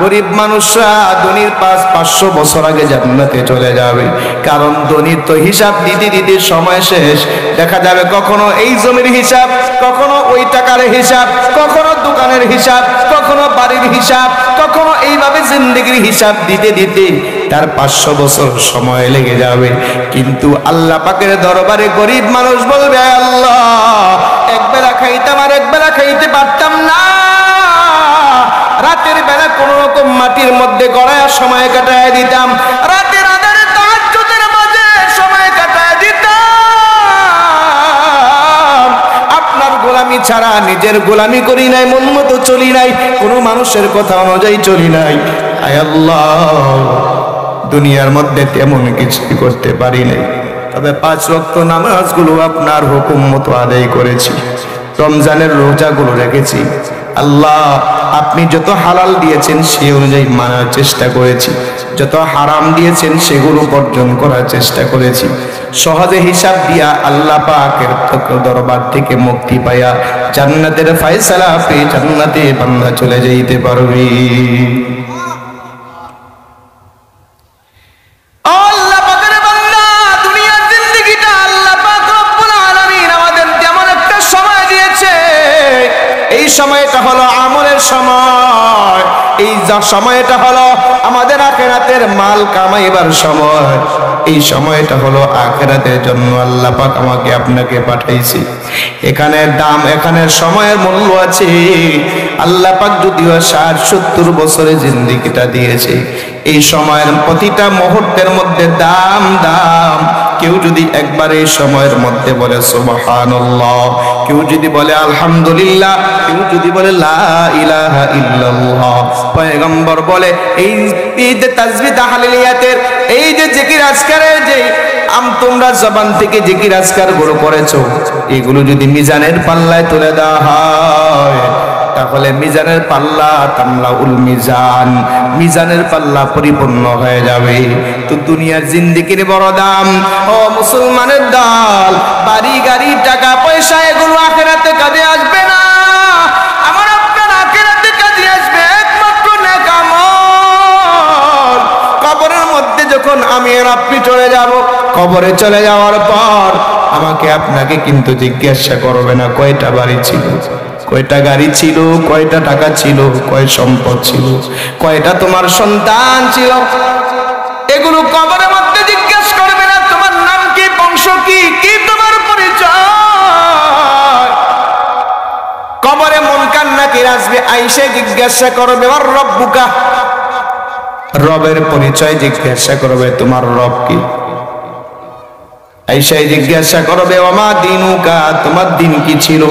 গরিব মানুষরা ধনীর 500 বছর আগে জান্নাতে চলে যাবে। কারণ ধনীর তো হিসাব দিতে দিতে সময় শেষ, দেখা যাবে কখনো এই জমির হিসাব, কখনো ওই টাকার হিসাব, কখনো দোকানের হিসাব, কখনো বাড়ির হিসাব, কখনো এইভাবে জিন্দেগির হিসাব দিতে দিতে তার 500 বছর সময় লেগে যাবে। কিন্তু আল্লাহ পাকের দরবারে গরিব মানুষ বলবে, আল্লাহ এক বেলা খাইতাম আর এক বেলা খাইতে পারতাম না, রাতের বেলা কোন রকম মাটির মধ্যে গড়ায় সময় কাটায় দিতাম, রাতের আঁধারে তাহাজ্জুদের মাঝে সময় কাটায় দিতাম। আপনার গোলামি ছাড়া নিজের গোলামি করি নাই, মন মতো চলি নাই, কোনো মানুষের কথা অনুযায়ী চলি নাই। আয় আল্লাহ, দুনিয়ার মধ্যে তেমন কিছুই করতে পারি নাই, তবে 5 ওয়াক্ত নামাজগুলো আপনার হুকুম মতো আদায় করেছি, রমজানের রোজাগুলো রেখেছি। আল্লাহ আপনি যত হালাল দিয়েছেন সেই অনুযায়ী মানার চেষ্টা করেছি, যত হারাম দিয়েছেন সেগুলো বর্জন করার চেষ্টা করেছি। সহজে হিসাব দিয়া আল্লাহ পাকের দরবার থেকে মুক্তি পাইয়া জান্নাতের ফয়সালা পেয়ে জান্নাতে বান্দা চলে যাইতে পারবে। আল্লাহ পাকের বান্দা, দুনিয়ার জিন্দেগিটা আল্লাহ পাক রব্বুল আলামিন আমাদের যেমন একটা সময় দিয়েছে, এই সময়টা হলো আমলের সময়, এই সময়টা হলো আমাদের আখিরাতের মাল কামাইবার সময়, এই সময়টা হলো আখিরাতের জন্য আল্লাহ পাক আমাকে আপনাকে পাঠাইছে। এখানে দাম, এখানে সময়ের মূল্য আছে। আল্লাহ পাক যদিও 60-70 বছরের জিন্দেগিটা দিয়েছে, এই সময়ের প্রতিটা মুহূর্তের মধ্যে দাম দাম। কেউ যদি একবার এই সময়ের মধ্যে বলে সুবহানাল্লাহ, কেউ যদি বলে আলহামদুলিল্লাহ, কেউ যদি বলে লা ইলাহা ইল্লাল্লাহ, পয়গম্বর বলে এই যে তাসবিহ তাহলিলিয়াতের এই যে জিকির আজকারের যে তোমরা জবান থেকে জিকির আজকার গুলো করেছো, এগুলো যদি মিজানের পাল্লায় তুলে দেওয়া হয় তাহলে মিজানের পাল্লা তামলাউল মিজান, মিজানের পাল্লা পরিপূর্ণ হয়ে যাবে। তো দুনিয়ার জিন্দেগির বড় দাম। ও মুসলমানের দল, বাড়ি গাড়ি টাকা পয়সা এগুলো আখিরাতে কাজে আসবে না। আমার আপনার আখিরাতে কাজে আসবে একমাত্র নেক আমল। কবরের মধ্যে যখন আমি আর আপনি চলে যাব, কবরে চলে যাওয়ার পর আমাকে আপনাকে কিন্তু জিজ্ঞাসা করবে না কয়টা বাড়ি ছিল, কয়টা গাড়ি ছিল, কয়টা টাকা ছিল, কয় সম্পদ ছিল, কয়টা তোমার সন্তান ছিল, এগুলো কবরের মধ্যে জিজ্ঞেস করবে না। তোমার নাম কি, বংশ কি, কি তোমার পরিচয়। কবরে মুনকার নাকির আসবে, আইসে জিজ্ঞাসা করবে আর রব্বুকা, রবের পরিচয় জিজ্ঞাসা করবে, তোমার রব কি। আইসাই জিজ্ঞাসা করবে ওমা দিনুকা, তোমার দিন কি ছিল।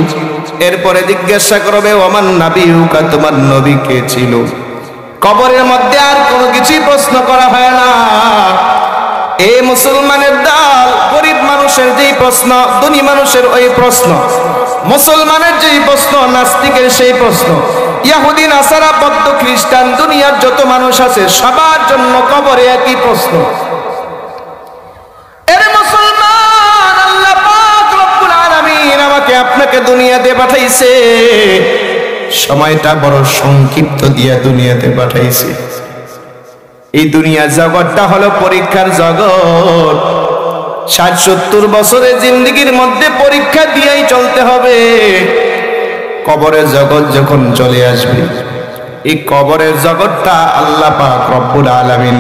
এরপরে জিজ্ঞাসা করবে ওমান নাবিউকা, তোমার নবী কে ছিল। কবরের মধ্যে আর কোনো কিছুই প্রশ্ন করা হয় না। এই মুসলমানের দল, গরিব মানুষের যেই প্রশ্ন, ধনী মানুষের ওই প্রশ্ন, মুসলমানের যেই প্রশ্ন, নাস্তিকের সেই প্রশ্ন, ইহুদি নাসারা বৌদ্ধ খ্রিস্টান দুনিয়ার যত মানুষ আছে সবার জন্য কবরে একই প্রশ্ন। আপনাকে দুনিয়াতে পাঠাইছে, সময়টা বড় সংক্ষিপ্ত দিয়া দুনিয়াতে পাঠাইছে। এই দুনিয়া জগৎটা হলো পরীক্ষার জগৎ। 60-70 বছরের জিন্দেগির মধ্যে পরীক্ষা দিয়েই চলতে হবে। কবরের জগৎ যখন চলে আসবে, এই কবরের জগৎটা আল্লাহ পাক রব্বুল আলামিন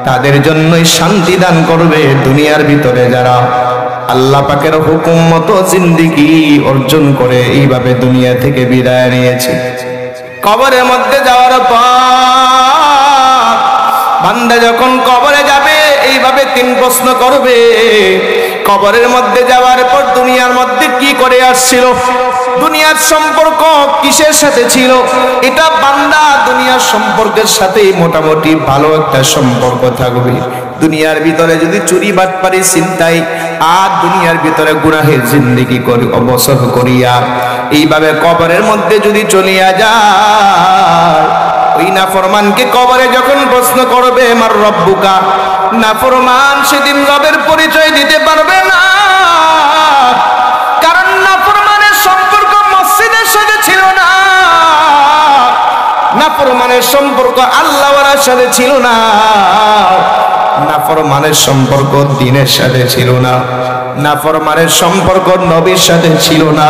তাদের জন্যই শান্তি দান করবে দুনিয়ার ভিতরে যারা আল্লাহ পাকের হুকুম মতো জিন্দেগি অর্জন করে এইভাবে দুনিয়া থেকে বিদায় নিয়েছে। কবরের মধ্যে যাওয়ার পর বান্দা যখন কবরে যাবে এইভাবে 3 প্রশ্ন করবে। কবরের মধ্যে যাওয়ার পর দুনিয়ার মধ্যে কি করে আসছিল, দুনিয়ার সম্পর্ক কিসের সাথে ছিল, এটা বান্দা দুনিয়ার সম্পর্কের সাথে মোটামুটি ভালো একটা সম্পর্ক থাকবে। দুনিয়ার ভিতরে যদি চুরি বাটপারি চিন্তাই আর দুনিয়ার ভিতরে গুনাহের জিন্দেগি করে অবসর করিয়া এইভাবে কবরের মধ্যে যদি চলিয়া যায়, ওই নাফরমানকে কবরে যখন প্রশ্ন করবে মার রব্বুকা, নাফরমান সেদিন রবের পরিচয় দিতে পারবে না। কারণ নাফরমানের সম্পর্ক মসজিদের সাথে ছিল না, নাফরমানের সম্পর্ক আল্লাহর সাথে ছিল না, নাফরমানের সম্পর্ক দ্বীনের সাথে ছিল না, নাফরমানের সম্পর্ক নবীর সাথে ছিল না।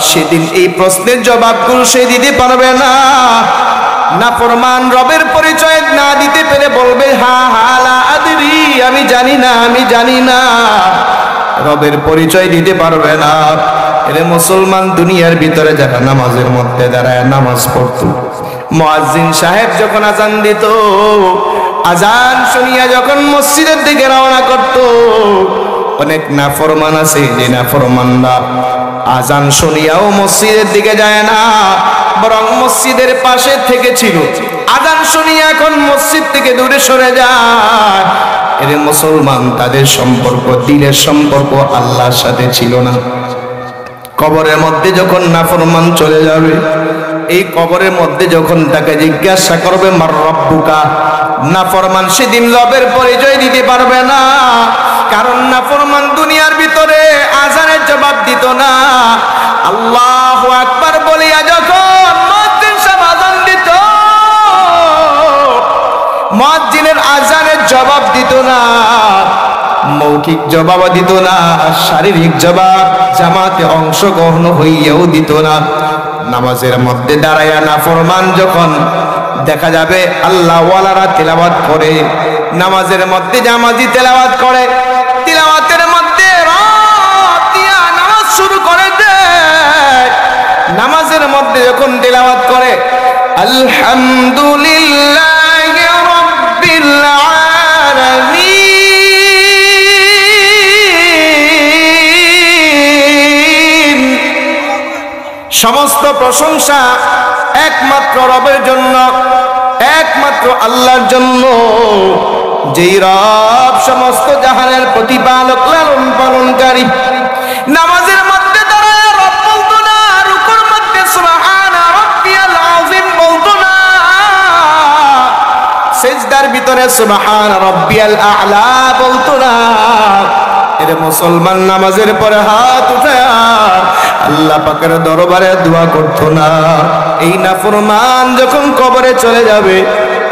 সেদিন এই প্রশ্নের জবাবগুলো সে দিতে পারবে না। নাফরমান রবের পরিচয় না দিতে পেরে বলবে হা হা লা আদরি, আমি জানি না, আমি জানি না, রবের পরিচয় দিতে পারবে না। এরে মুসলমান, দুনিয়ার ভিতরে যারা নামাজের মধ্যে দাঁড়ায় নামাজ পড়তো, মুয়াজ্জিন সাহেব যখন আজান দিত, আজান শুনিয়া যখন মসজিদের দিকে রওনা করত, অনেক নাফরমান আছে যে নাফরমানরা আজান শুনিয়াও মসজিদের দিকে যায় না, বরং মসজিদের পাশে থেকে ছিল, আজান শুনিয়া এখন মসজিদ থেকে দূরে সরে যায়। এর মুসলমান, তাদের সম্পর্ক দিনের সম্পর্ক আল্লাহর সাথে ছিল না। কবরের মধ্যে যখন নাফরমান চলে যাবে, এই কবরের মধ্যে যখন তাকে জিজ্ঞাসা করবে মার রব্বুকা, নাফরমান সেদিন রবের পরিচয় দিতে পারবে না। কারণ নাফরমান দুনিয়ার ভিতরে আযানের জবাব দিত না। আল্লাহু আকবার বলিয়া যখন মুয়াজ্জিন সাহেব আযান দিত, মুয়াজ্জিনের আযানের জবাব দিত না, মৌখিক জবাব দিত না, শারীরিক জবাব জামাতে অংশগ্রহণ হইয়াও দিত না। নামাজের মধ্যে দাঁড়ায়া নাফরমান যখন দেখা যাবে আল্লাহ ওয়ালারা তেলাওয়াত করে, নামাজের মধ্যে জামাজি তেলাওয়াত করে, তিলাওয়াতের মধ্যে রাত দিয়া নামাজ শুরু করে দেয়। নামাজের মধ্যে যখন তেলাওয়াত করে আলহামদুলিল্লাহি রাব্বিল আলামিন, সমস্ত প্রশংসা একমাত্র রবের জন্য, একমাত্র আল্লাহর জন্য, যেই রব সমস্ত জাহানের প্রতিপালক, লালন পালনকারী। নামাজের মধ্যে দাঁড়ায় রব বলতো না, রুকুর মধ্যে সুবহানা রাব্বিয়াল আযীম বলতো না, সিজদার ভিতরে সুবহানা রাব্বিয়াল আ'লা বলতো না। এর মুসলমান নামাজের পরে হাত উঠায়া আল্লাহ পাকের দরবারে দোয়া করতো না। এই নাফরমান যখন কবরে চলে যাবে,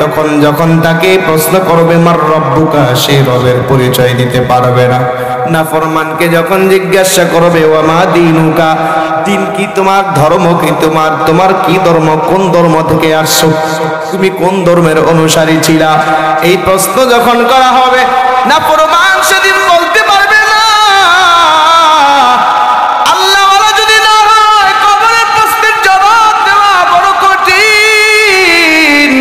তখন যখন তাকে প্রশ্ন করবে মার রব্বুকা, সে রবের পরিচয় দিতে পারবে না। নাফরমানকে যখন জিজ্ঞাসা করবে ওয়া মা দীনুকা, দিন কি তোমার, ধর্ম কি তোমার, তোমার কি ধর্ম, কোন ধর্ম থেকে আসছো, তুমি কোন ধর্মের অনুসারী ছিলা, এই প্রশ্ন যখন করা হবে, নাফরমান সেদিন বলতে পারবে না। আল্লাহ ওয়ালা যদি না হয়, কবরের প্রশ্নের জবাব দেওয়া বড় কঠিন।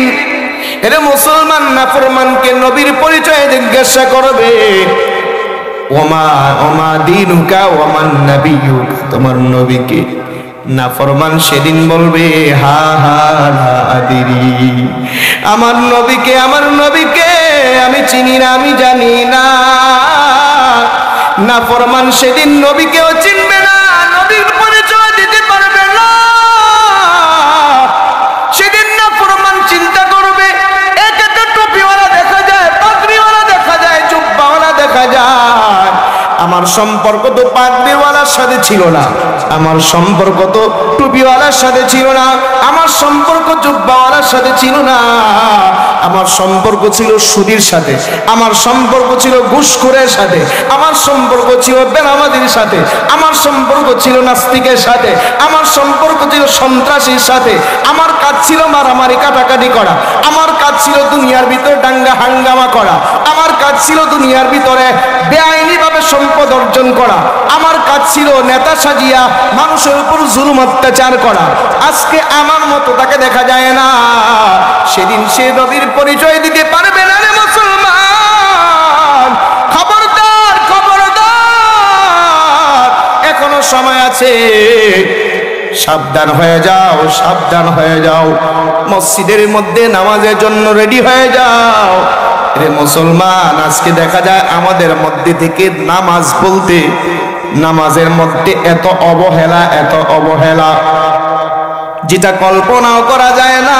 এর মুসলমান নাফরমানকে নবীর পরিচয় জিজ্ঞাসা করবে ওমা দীনুকা ওমান নাবিয়ুকা, তোমার নবীকে। নাফরমান সেদিন বলবে হা হা লা আদিরি, আমার নবীকে, আমার নবীকে আমি চিনি না, আমি জানি না। নাফরমান সেদিন নবীকেও চিনবে না, নবীর পরিচয় দিতে পারবে না। সেদিন নাফরমান চিন্তা করবে, একে তো টুপিওয়ালা দেখা যায়, পাগড়িওয়ালা দেখা যায়, জুব্বাওয়ালা দেখা যায়, আমার সম্পর্ক তো পাগড়িওয়ালার সাথে ছিল না, আমার সম্পর্ক তো টুপিওয়ালার সাথে ছিল না, আমার সম্পর্ক জুব্বাওয়ালার সাথে ছিল না, আমার সম্পর্ক ছিল সুদীর সাথে, আমার সম্পর্ক ছিল ঘুষখোরের সাথে, আমার সম্পর্ক ছিল বেনামাজির সাথে, আমার সম্পর্ক ছিল নাস্তিকের সাথে, আমার সম্পর্ক ছিল সন্ত্রাসীর সাথে, আমার কাজ ছিল মারামারি কাটাকাটি করা, আমার কাজ ছিল দুনিয়ার ভিতরে দাঙ্গা হাঙ্গামা করা, আমার কাজ ছিল দুনিয়ার ভিতরে বেআইনিভাবে সম্পদ অর্জন করা, আমার কাজ ছিল নেতা সাজিয়া মানুষের উপর জুলুম অত্যাচার করা। আজকে আমার মতো তাকে দেখা যায় না, সেদিন সে নবীর পরিচয় দিতে পারবে না। রে মুসলমান, খবরদার খবরদার, এখনো সময় আছে, সাবধান হয়ে যাও, সাবধান হয়ে যাও, মসজিদের মধ্যে নামাজের জন্য রেডি হয়ে যাও। রে মুসলমান, আজকে দেখা যায় আমাদের মধ্যে থেকে নামাজ বলতে, নামাজের মধ্যে এত অবহেলা, এত অবহেলা, যেটা কল্পনাও করা যায় না।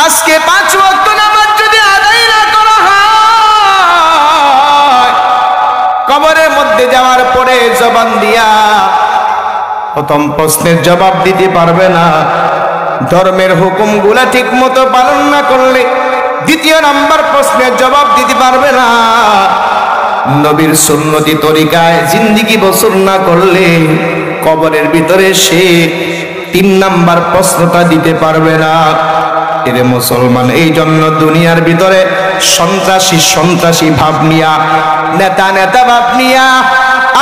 আজকে 5 ওয়াক্ত নামাজ যদি আদায় না করা হয়, কবরের মধ্যে যাওয়ার পরে জবান দিয়া প্রথম প্রশ্নের জবাব দিতে পারবে না। ধর্মের হুকুমগুলা ঠিক মতো পালন না করলে দ্বিতীয় নাম্বার প্রশ্নের জবাব দিতে পারবে না। নবীর সুন্নতি তরিকায় জিন্দেগি বসর না করলে কবরের ভিতরে সে 3 নাম্বার প্রশ্নটা দিতে পারবে না। এরে মুসলমান, এই জন্য দুনিয়ার ভিতরে সন্ত্রাসী সন্ত্রাসী ভাব নিয়া, নেতা নেতা ভাব নিয়া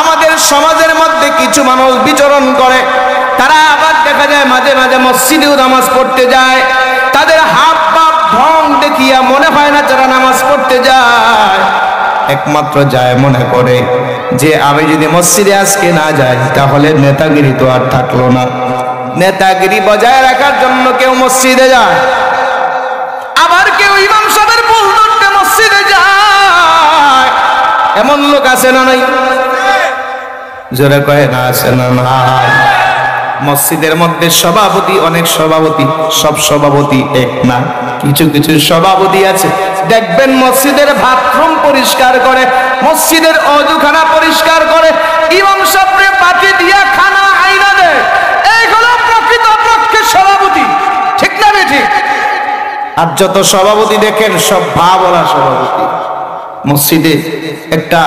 আমাদের সমাজের মধ্যে কিছু মানুষ বিচরণ করে। তারা আবার দেখা যায় মাঝে মাঝে মসজিদেও নামাজ পড়তে যায়, তাদের হাব ভাব ঢং দেখিয়া মনে হয় না যারা নামাজ পড়তে যায়, একমাত্র যায় মনে করে যে আমি যদি মসজিদে আজকে না যাই তাহলে নেতাগিরি তো আর থাকলো না। নেতাগিরি বজায় রাখার জন্য কেউ মসজিদে যায়, আবার কেউ ইমাম সাহেবের ভুল ধরতে মসজিদে যায়। এমন লোক আছে না নাই? জোরে কয় না আছে না নাই? মসজিদের মধ্যে সভাপতি, অনেক সভাপতি, সব সভাপতি এক না, কিছু কিছু সভাপতি আছে দেখবেন মসজিদের বাথরুম পরিষ্কার করে, মসজিদের অজুখানা পরিষ্কার করে, ইমাম সাহেবের পাটি দিয়া খানা আইনা দেয়। এইগুলো প্রকৃত পক্ষে সভাপতি, ঠিক না ঠিক? আর যত সভাপতি দেখেন সব ভাবলা সভাপতি। মসজিদে একটা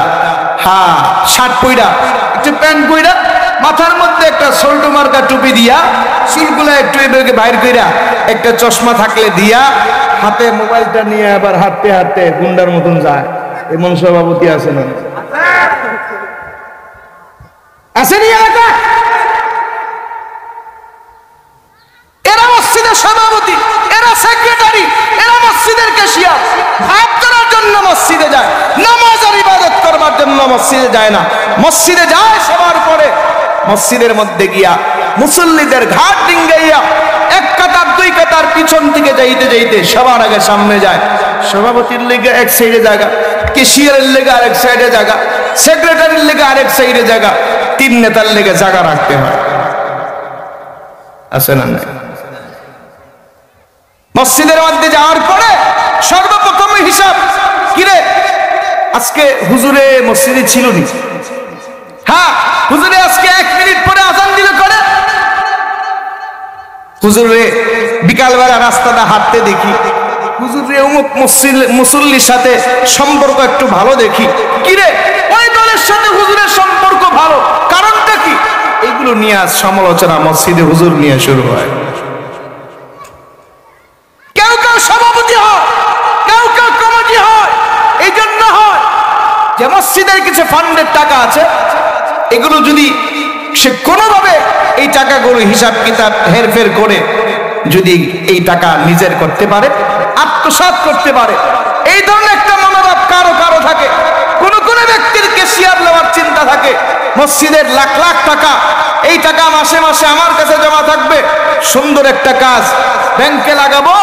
শার্ট পইরা, একটু প্যান্ট পইরা, মাথার মধ্যে একটা সোল্টো মার্কা টুপি দিয়া, চুলগুলা একটু এদিকে বাইর কইরা, একটা চশমা থাকলে দিয়া, হাতে মোবাইলটা নিয়ে আবার হাঁটতে হাঁটতে গুন্ডার মতন যায়। এমন সভাপতি আছে না? আসেনি এলাকা? এরা মসজিদের সভাপতি, এরা সেক্রেটারি, এরা মসজিদের ক্যাশিয়ার। ভাত করার জন্য মসজিদে যায়, নামাজ আর ইবাদত করবার জন্য মসজিদে যায় না। মসজিদে যায় সবার পরে, মসজিদের মধ্যে গিয়া মুসল্লিদের ঘাট ডিঙ্গাইয়া এক কাতার দুই কাতার পিছন থেকে যাইতে যাইতে সবার আগে সামনে যায়। সভাপতির লেগে এক সাইডে জায়গা, ক্যাশিয়ারের লেগে আরেক সাইডে জায়গা, সেক্রেটারির লেগে আরেক সাইডে জায়গা, তিন নেতার লেগে জায়গা রাখতে হয়। আছে না? মসজিদের মধ্যে যাওয়ার পরে সর্বপ্রথম হিসাব, কিরে আজকে হুজুরে মসজিদে ছিল নি? হ্যাঁ, হুজুরে আজকে 1 মিনিট পরে আজান দিল করে। হুজুরে বিকালবেলা রাস্তাটা হাঁটতে দেখি, হুজুরে অমুক মুসল্লির সাথে সম্পর্ক একটু ভালো দেখি, কিরে ওই দলের সাথে হুজুরের সম্পর্ক ভালো, কারণটা কি? এগুলো নিয়ে আজ সমালোচনা মসজিদে হুজুর নিয়ে শুরু হয়। কেউ কেউ সভাপতি হয়, কেউ কেউ কমিটি হয়। এই জন্য হয় যে মসজিদের কিছু ফান্ডের টাকা আছে, এগুলো যদি সে কোনোভাবে এই টাকাগুলো হিসাব কিতাব হেরফের করে যদি এই টাকা নিজের করতে পারে, আত্মসাৎ করতে পারে, এই ধরনের একটা মনোভাব কারো কারো থাকে। কোন কোন ব্যক্তির ক্যাশিয়ার নেওয়ার চিন্তা থাকে, মসজিদের লাখ লাখ টাকা, এই টাকা মাসে মাসে আমার কাছে জমা থাকবে, সুন্দর একটা কাজ ব্যাংকে লাগাবো,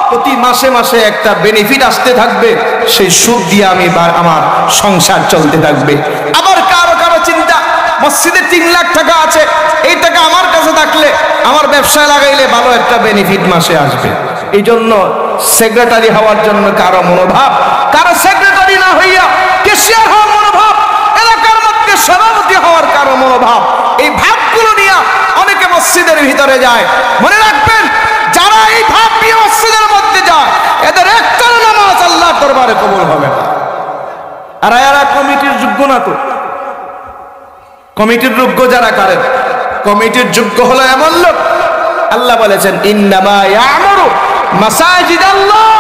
প্রতি মাসে মাসে একটা বেনিফিট আসতে থাকবে, সেই সুদ দিয়ে আমি আমার সংসার চলতে থাকবে। আবার কারো কারো চিন্তা, মসজিদে 3 লাখ টাকা আছে, এই টাকা আমার কাছে থাকলে আমার ব্যবসায় লাগাইলে ভালো একটা বেনিফিট মাসে আসবে। এই জন্য সেক্রেটারি হওয়ার জন্য কারো মনোভাব, কারো সেক্রেটারি না হইয়া ক্যাশিয়ার হওয়ার মনোভাব, এলাকার মধ্যে সভাপতি হওয়ার কারো মনোভাব, এই ভাবগুলো নিয়ে অনেকে মসজিদের ভিতরে যায়। মনে রাখবেন, যারা এই ভাব নিয়ে মসজিদের মধ্যে যায়, এদের একটা নামাজ আল্লাহর দরবারে কবুল হবে না। আর এরা কমিটির যোগ্য না তো। কমিটির যোগ্য যারা করেন, কমিটির যোগ্য হলো এমন লোক, আল্লাহ বলেছেন ইন্নামা ইয়ামুরু মাসাজিদাল্লাহ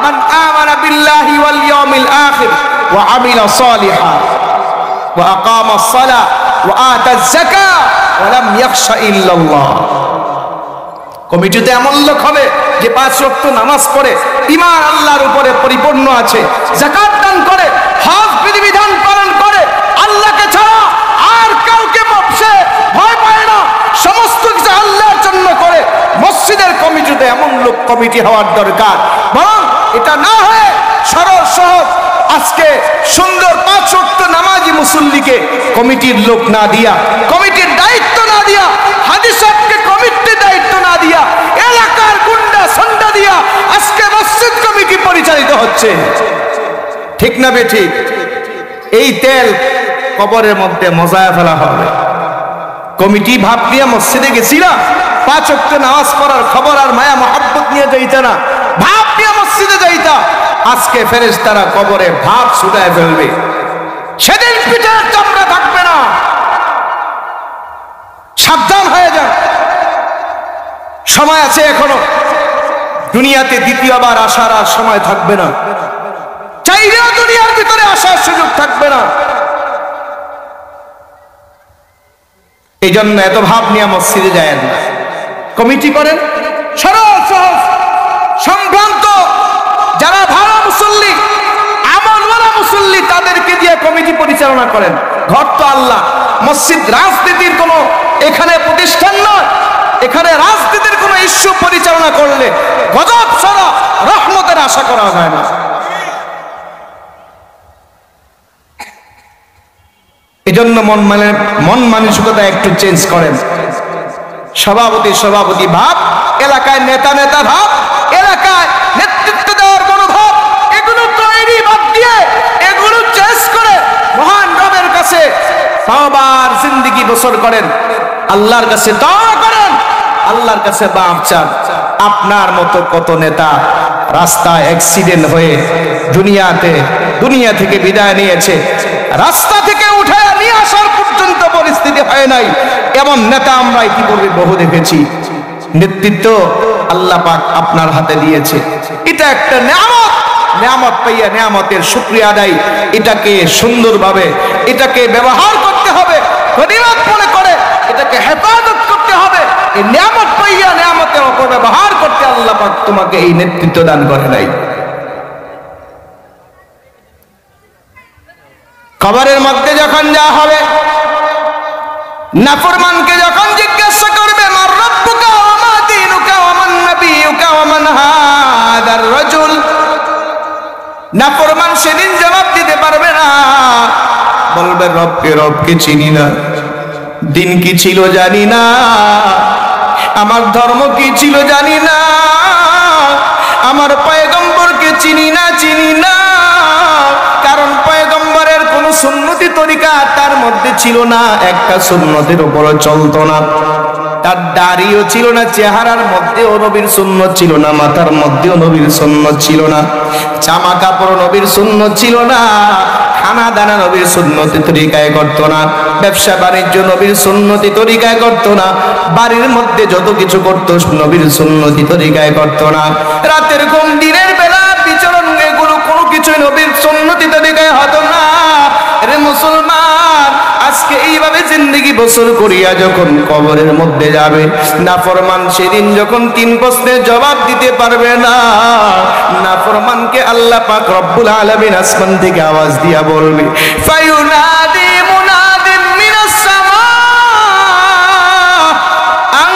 মান আমানা বিল্লাহি ওয়াল ইয়াউমিল আখির ওয়া আমিলা সালিহা ওয়া আকামাস সালাহ ওয়া আতাজ যাকাত ওয়া লাম ইয়াখশা ইল্লাল্লাহ। কমিটিতে এমন লোক হবে যে 5 ওয়াক্ত নামাজ পড়ে, ঈমান আল্লাহর উপরে পরিপূর্ণ আছে, যাকাত দান করে, হজ বিধিবিধান পালন করে, আল্লাহকে ছাড়া আর কাউকে ভয় পায় না, সমস্ত কিছু আল্লাহর জন্য করে। মসজিদের কমিটিতে এমন লোক কমিটি হওয়ার দরকার। বরং এটা না হয়ে সরল সহজ আজকে সুন্দর 5 ওয়াক্ত নামাজি মুসল্লিকে কমিটির লোক না দিয়া, কমিটির দায়িত্ব না দিয়া, হাজি সাহেবকে কমিটির দায়িত্ব না দিয়া, এলাকার গুন্ডা সন্ডা দিয়া আজকে মসজিদ কমিটি পরিচালিত হচ্ছে। ঠিক না বেঠিক? এই তেল কবরের মধ্যে মজায় ফেলা হবে। কমিটি ভাব নিয়ে মসজিদে গেছিলাম, 5 ওয়াক্ত নামাজ পড়ার খবর আর মায়া মহব্বত নিয়ে যাইতা না, ভাব নিয়ে মসজিদে যাইতা। আজকে ফেরেশতারা কবরে ভাব ছুটায় ফেলবে, সেদিন পিঠের চামড়া থাকবে না। সাবধান হয়ে যান, সময় আছে এখনো। দুনিয়াতে দ্বিতীয়বার আসার আর সময় থাকবে না, চাইলেও দুনিয়ার ভিতরে আসার সুযোগ থাকবে না। এই জন্য এত ভাব নিয়ে মসজিদে যায় না, কমিটি করেন। সরল সহজ সম্ভ্রান্ত যারা ভালো মুসল্লি, আমলওয়ালা মুসল্লি, তাদেরকে দিয়ে কমিটি পরিচালনা করেন। ঘর তো আল্লাহ, মসজিদ রাজনীতির কোনো এখানে প্রতিষ্ঠান নয়। এখানে রাজনীতির কোনো ইস্যু পরিচালনা করলে গজব ছাড়া রহমতের আশা করা যায় না। এজন্য মন মানসিকতা একটু চেঞ্জ করেন। সভাপতি ভাব, এলাকায় নেতা ভাব, এলাকায় নেতৃত্ব দেওয়ার মনোভাব, এগুলো তৈরি বাদ দিয়ে এগুলো চেস করে মহান রবের কাছে তওবার জিন্দেগি বসর করেন, আল্লাহর কাছে তওবা করেন, আল্লাহর কাছে মাফ চান। আপনার মতো কত নেতা রাস্তায় অ্যাক্সিডেন্ট হয়ে দুনিয়া থেকে বিদায় নিয়েছে, রাস্তা থেকে উঠে নিয়ে আসার পর্যন্ত পরিস্থিতি হয় নাই, এমন নেতা আমরা ইতিপূর্বে বহু দেখেছি। নেতৃত্ব আল্লাহ পাক আপনার হাতে দিয়েছে, এটা একটা নিয়ামত পাইয়া নিয়ামতের শুকরিয়া আদায়, এটাকে সুন্দরভাবে এটাকে ব্যবহার করতে হবে, গনিমত মনে করে এটাকে হেফাজত করতে হবে। এই নিয়ামত পাইয়া নিয়ামতের অপব্যবহার করতে আল্লাহ পাক তোমাকে এই নেতৃত্ব দান করে নাই। কবরের মধ্যে যখন যা হবে, নাফরমানকে যখন জিজ্ঞাসা করবে মার রাব্বুকা ওয়া মা দীনুকা ওয়া মান নাবিয়ুকা ওয়া মান হাদার রাজুল, নাফরমান সেদিন জবাব দিতে পারবে না, বলবে রবকে চিনি না, দিন কি ছিল জানি না, আমার ধর্ম কি ছিল জানি না, আমার পয়গম্বরকে চিনি না। কারণ পয়গম্বরের কোন সুন্নতি তরিকা তার মধ্যে ছিল না, একটা সুন্নতের উপরে চলতো না, তার দাড়িও ছিল না, চেহারার মধ্যেও নবীর সুন্নত ছিল না, মাথার মধ্যেও নবীর সুন্নত ছিল না, জামা কাপড় নবীর সুন্নত ছিল না, খানা দানা নবীর সুন্নতি তরিকায় করতো না, ব্যবসা বাণিজ্য নবীর সুন্নতি তরিকায় করতো না, বাড়ির মধ্যে যত কিছু করতো নবীর সুন্নতি তরিকায় করতো না, রাতের ঘুম দিনের বেলা বিচরণ এগুলো কোনো কিছুই নবীর সুন্নতি তরিকায় হতো না। রে মুসলমান, আজকে এইভাবে জিন্দেগি বছর করিয়া যখন কবরের মধ্যে যাবে, নাফরমান সেদিন যখন 3 প্রশ্নের জবাব দিতে পারবে না, নাফরমানকে আল্লাহ পাক রব্বুল আলামিন আসমান থেকে আওয়াজ দিয়া বলবে, ফায়ুনাদি মুনাদিন মিনাস সামা আন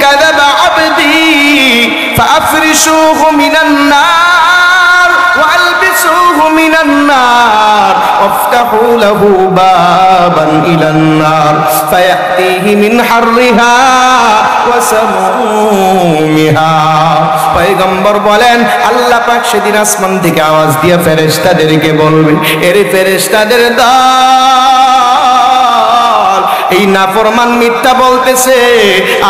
কাযাবা আবদি ফাআফরিশুহু মিনান নার ওয়া আলবিসুহু মিনান নার وافتحوا له بابا إلى النار فيأتيه من حرها وسمومها। পয়গম্বর বলেন আল্লাহ পাক সেদিন আসমান থেকে আওয়াজ দিয়ে ফেরেশতাদেরকে বলবে, এর ফেরেশতাদের দল, এই নাফরমান মিথ্যা বলতেছে,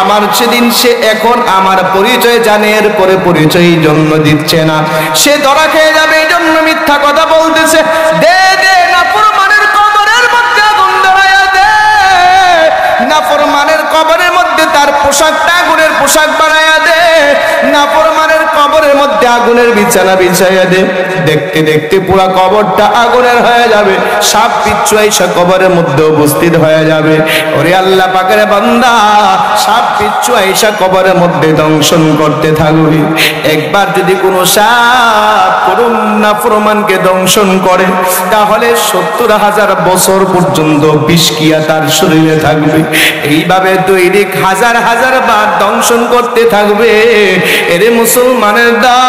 আমার সেদিন সে এখন আমার পরিচয় জানে, এর পরে পরিচয় জন্য দিচ্ছে না, সে ধরা খেয়ে যাবে, এই জন্য মিথ্যা কথা বলতেছে। দে নাফরমানের কবরের মধ্যে আগুন ধরায়া দে, নাফরমানের কবরের মধ্যে তার পোশাকটা আগুনের পোশাক বানায়া দে, নাফরমানের কবরের মধ্যে আগুনের বিছানা বিছাইয়া দে। দেখতে দেখতে পুরা কবরটা আগুনের হয়ে যাবে, সাপ বিচ্ছু আইসা কবরের মধ্যে উপস্থিত হয়ে যাবে। ওরে আল্লাহ পাকের বান্দা, সাপ বিচ্ছু আইসা কবরের মধ্যে দংশন করতে থাকবে। একবার যদি কোনো সাপ কোন নাফরমানকে দংশন করে, তাহলে 70,000 বছর পর্যন্ত বিষক্রিয়া তার শরীরে থাকবে। এইভাবে দৈনিক হাজার হাজার বার দংশন করতে থাকবে। এরে মুসলমানের দল,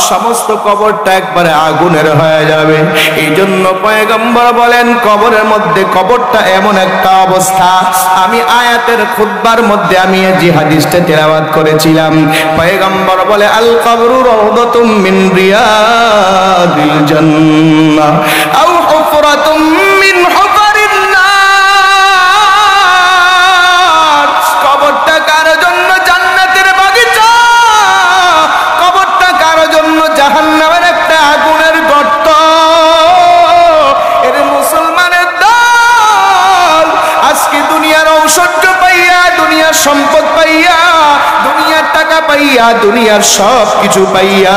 সমস্ত কবরটা একবারে আগুনের হয়ে যাবে। এই জন্য পয়গম্বর বলেন কবরের মধ্যে, কবরটা এমন একটা অবস্থা, আমি আয়াতের খুতবার মধ্যে আমি যে হাদিসটা তেলাওয়াত করেছিলাম, পয়গম্বর বলে আল কবরু রাউদাতুম মিন রিয়াদিল জান্নাহ আও হুফরাতুম মিন হুফারিন নার। কবরটা কারো জন্য জান্নাতের বাগিচা, কবরটা কারো জন্য জাহান্নামের একটা আগুনের গর্ত। এর মুসলমানের দল, আজকে দুনিয়ার ঐশ্বর্য পাইয়া, দুনিয়ার সম্পদ পাইয়া, দুনিয়ার টাকা পাইয়া, দুনিয়ার সব কিছু পাইয়া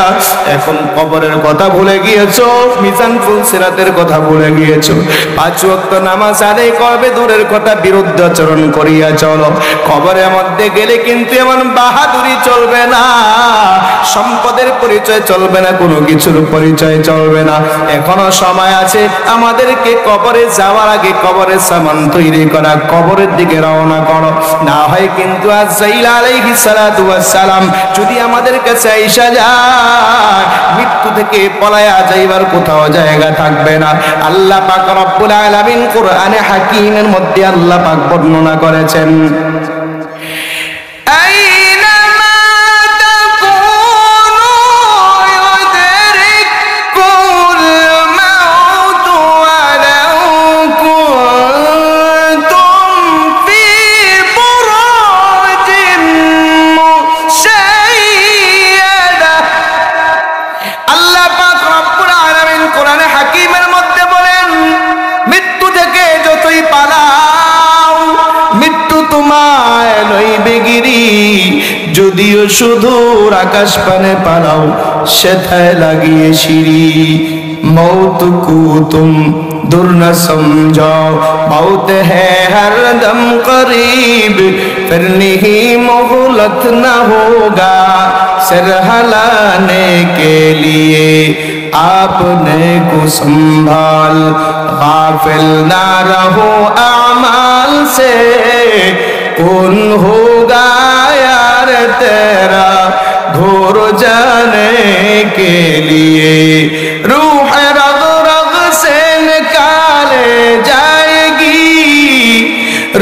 এখন কবরের কথা ভুলে গিয়েছো, মিজান ফুলসিরাতের কথা ভুলে গিয়েছো। 5 ওয়াক্ত নামাজ আদায় করবে দূরের কথা, বিরুদ্ধ আচরণ করিয়া চলো। কবরের মধ্যে গেলে কিন্তু এমন বাহাদুরি চলবে না, সম্পদের পরিচয় চলবে না, কোনো কিছুর পরিচয় চলবে না। এখনো সময় আছে আমাদেরকে কবরে যাওয়ার আগে কবরের সামান তৈরি করা, কবরের দিকে রওনা করো, না হয় কিন্তু আজরাইল আলাইহিস সালাতু ওয়াস সালাম আসলাম যদি আমাদের কাছে আইসা যায়, মৃত্যু থেকে পলায়া যাইবার কোথাও জায়গা থাকবে না। আল্লাহ পাক রব্বুল আলামিন কোরআনে হাকিমের মধ্যে আল্লাহ পাক বর্ণনা করেছেন, যদিও শুধুর আকাশ পানে পালাও সেথায় লাগিয়ে সিঁড়ি। मौत को तुम दूर न समझो, मौत है हर दम करीब, फिर नहीं मोहलत न होगा सिर हिलाने के लिए आपने को संभाल, गाफिल ना रहो अमाल से, कौन होगा यार तेरा घोर जाने के लिए, रूह रग रग से निकाले जाएगी,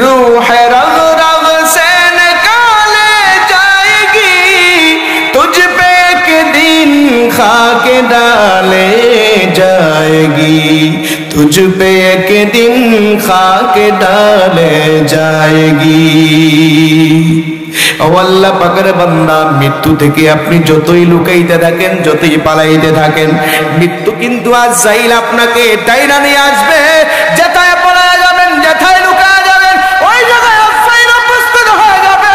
रूह रग रग से निकाले जाएगी, तुझ पे एक दिन खाक डाले जाएगी, तुझ पे एक दिन खाक डाले जाएगी। আল্লাহ পাকের বান্দা, মৃত্যু থেকে আপনি যতই লুকাইতে থাকেন, যতই পালাইতে থাকেন, মৃত্যু কিন্তু আজ যাইলে আপনাকে টাইনা নিয়ে আসবে। যেথায় পালায়া যাবেন, যেথায় লুকায়া যাবেন, ওই জায়গায় আশ্রয় উপস্থিত হয়ে যাবে।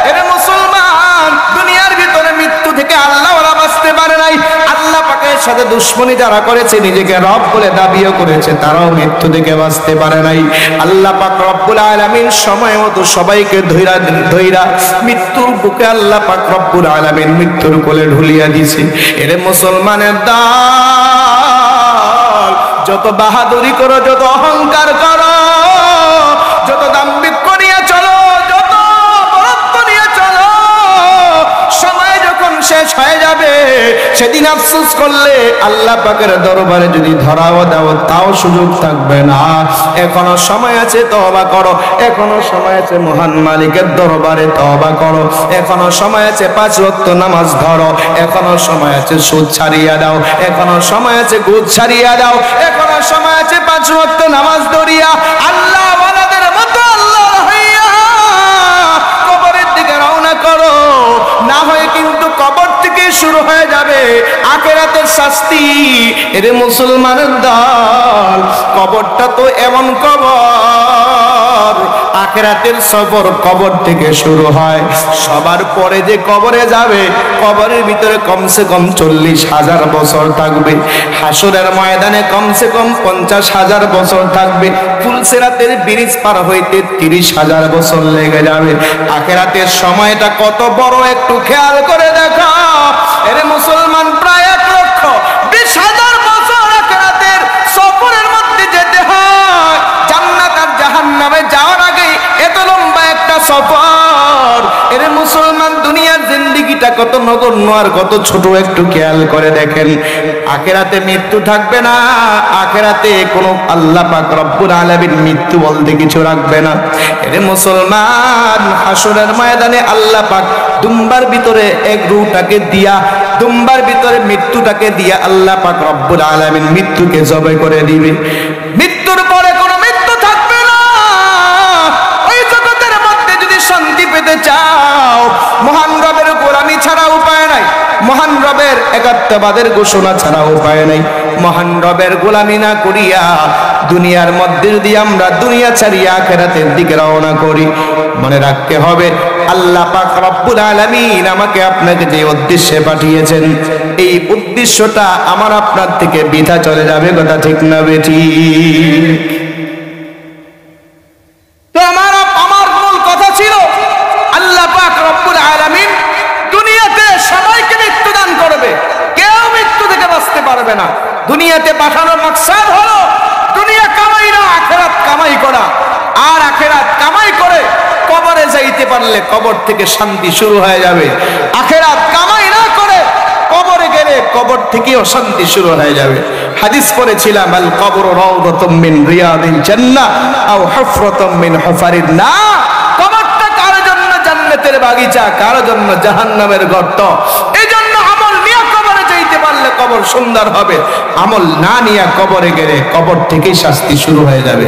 এর মুসলমান, দুনিয়ার ভিতরে মৃত্যু থেকে আল্লাহ ওরা বাঁচতে পারে নাই। আল্লাহ পাকের সাথে দুশ্মনী যারা করেছে, নিজেকে রব বলে দাবিও করেছে, তারাও মৃত্যু থেকে বাঁচতে পারে নাই। আল্লাহ পাক রব্বুল আলামিন সময় মতো সবাইকে ধইরা মৃত্যুর বুকে আল্লাহ পাক রব্বুল আলামিন মৃত্যুর কোলে ঢুলিয়া দিছে। এর মুসলমানের দল, যত বাহাদুরি করো, যত অহংকার করো, যত দাম্ভিক করিয়া চলো, যত বরত্ব নিয়ে চলো, সময় যখন শেষ হয়ে যাবে সেদিন আফসোস করলে আল্লাহ পাকের দরবারে যদি ধরাও দাও তাও সুযোগ থাকবে না। এখনো সময় আছে, তওবা করো। এখনো সময় আছে, মহান মালিকের দরবারে তওবা করো। এখনো সময় আছে, 5 ওয়াক্ত নামাজ ধরো। এখনো সময় আছে, সুদ ছাড়িয়া দাও। এখনো সময় আছে, ঘুষ ছাড়িয়া দাও। এখনো সময় আছে, 5 ওয়াক্ত নামাজ ধরিয়া আল্লাহ ওয়ালাদের মতো আল্লাহ হইয়া কবরের দিকে রওনা করো। না হয় কিন্তু কবর থেকে শুরু হয়ে যাবে আখিরাতের শাস্তি। এর মুসলমানের দল, কবরটা তো এমন কবর, আখিরাতের সফর কবর থেকে শুরু হয়। সবার পরে যে কবরে যাবে, কবরের ভিতরে কমসে কম 40,000 বছর থাকবে। হাসরের ময়দানে কমসে কম 50,000 বছর থাকবে। ফুলসিরাতের ব্রিজ পার হইতে 30,000 বছর লেগে যাবে। আখিরাতের সময়টা কত বড় একটু খেয়াল করে দেখো। এর মুসলমান, প্রায় 1,20,000 বছর আখিরাতের সফরের মধ্যে যেতে হয়। জান্নাত আর জাহান্নামে যাওয়ার আগে এত লম্বা একটা সফর। এর মুসলমান, দুনিয়ার জিন্দেগিটা কত নগণ্য আর কত ছোট একটু খেয়াল করে দেখেন। আখিরাতে মৃত্যু থাকবে না। আখিরাতে কোনো আল্লাহ পাক রব্বুল আলামিন মৃত্যু বলতে কিছু রাখবে না। এর মুসলমান, হাসরের ময়দানে আল্লাহ পাক দুম্বার ভিতরে এক রূহটাকে দিয়া, দুম্বার ভিতরে মৃত্যুটাকে দিয়া আল্লাহ পাক রব্বুল আলামিন মৃত্যুকে জবাই করে দিবে। মৃত্যুর পরে কোনো মৃত্যু থাকবে না। ওই জগতের মধ্যে যদি শান্তি পেতে চাও, মহান রবের গোলামি ছাড়া উপায় নাই। মহান রবের একাত্মবাদের ঘোষণা ছাড়া উপায় নাই। মহান রবের গোলামি না করিয়া দুনিয়ার মধ্যে যদি আমরা দুনিয়া ছাড়িয়া আখিরাতের দিকে রওনা করি, মনে রাখতে হবে আল্লাহ পাক রব্বুল আলামিন আমাকে আপনাকে যে উদ্দেশ্যে পাঠিয়েছেন, এই উদ্দেশ্যটা আমার আপনার থেকে বৃথা চলে যাবে। কথা ঠিক না বেঠি? তো আমার মূল কথা ছিল, আল্লাহ পাক রব্বুল আলামিন দুনিয়াতে সবাইকে মৃত্যু দান করবে, কেউ মৃত্যু থেকে বাঁচতে পারবে না। দুনিয়াতে পাঠানোর মাকসাদ হলো দুনিয়া কামাই না, আখিরাত কামাই করা। আর আখিরাত কামাই করে কবরে যাইতে যাইতে পারলে কবর থেকে শান্তি শুরু হয়ে যাবে। আখিরাত কামাই না করে কবরে গেলে কবর থেকেও শান্তি শুরু হয়ে যাবে। হাদিস পড়েছিলাম, আল কবরু রাউদাতুম মিন রিয়াদিল জান্নাহ আও হুফরাতুম মিন হুফারিন নার। কবরটা কারো জন্য জান্নাতের বাগিচা, কারো জন্য জাহান্নামের গর্ত। এজন্য আমল নিয়ে কবরে যাইতে পারলে কবর সুন্দর হবে, আমল না নিয়ে কবরে গেলে কবর থেকেই শাস্তি শুরু হয়ে যাবে।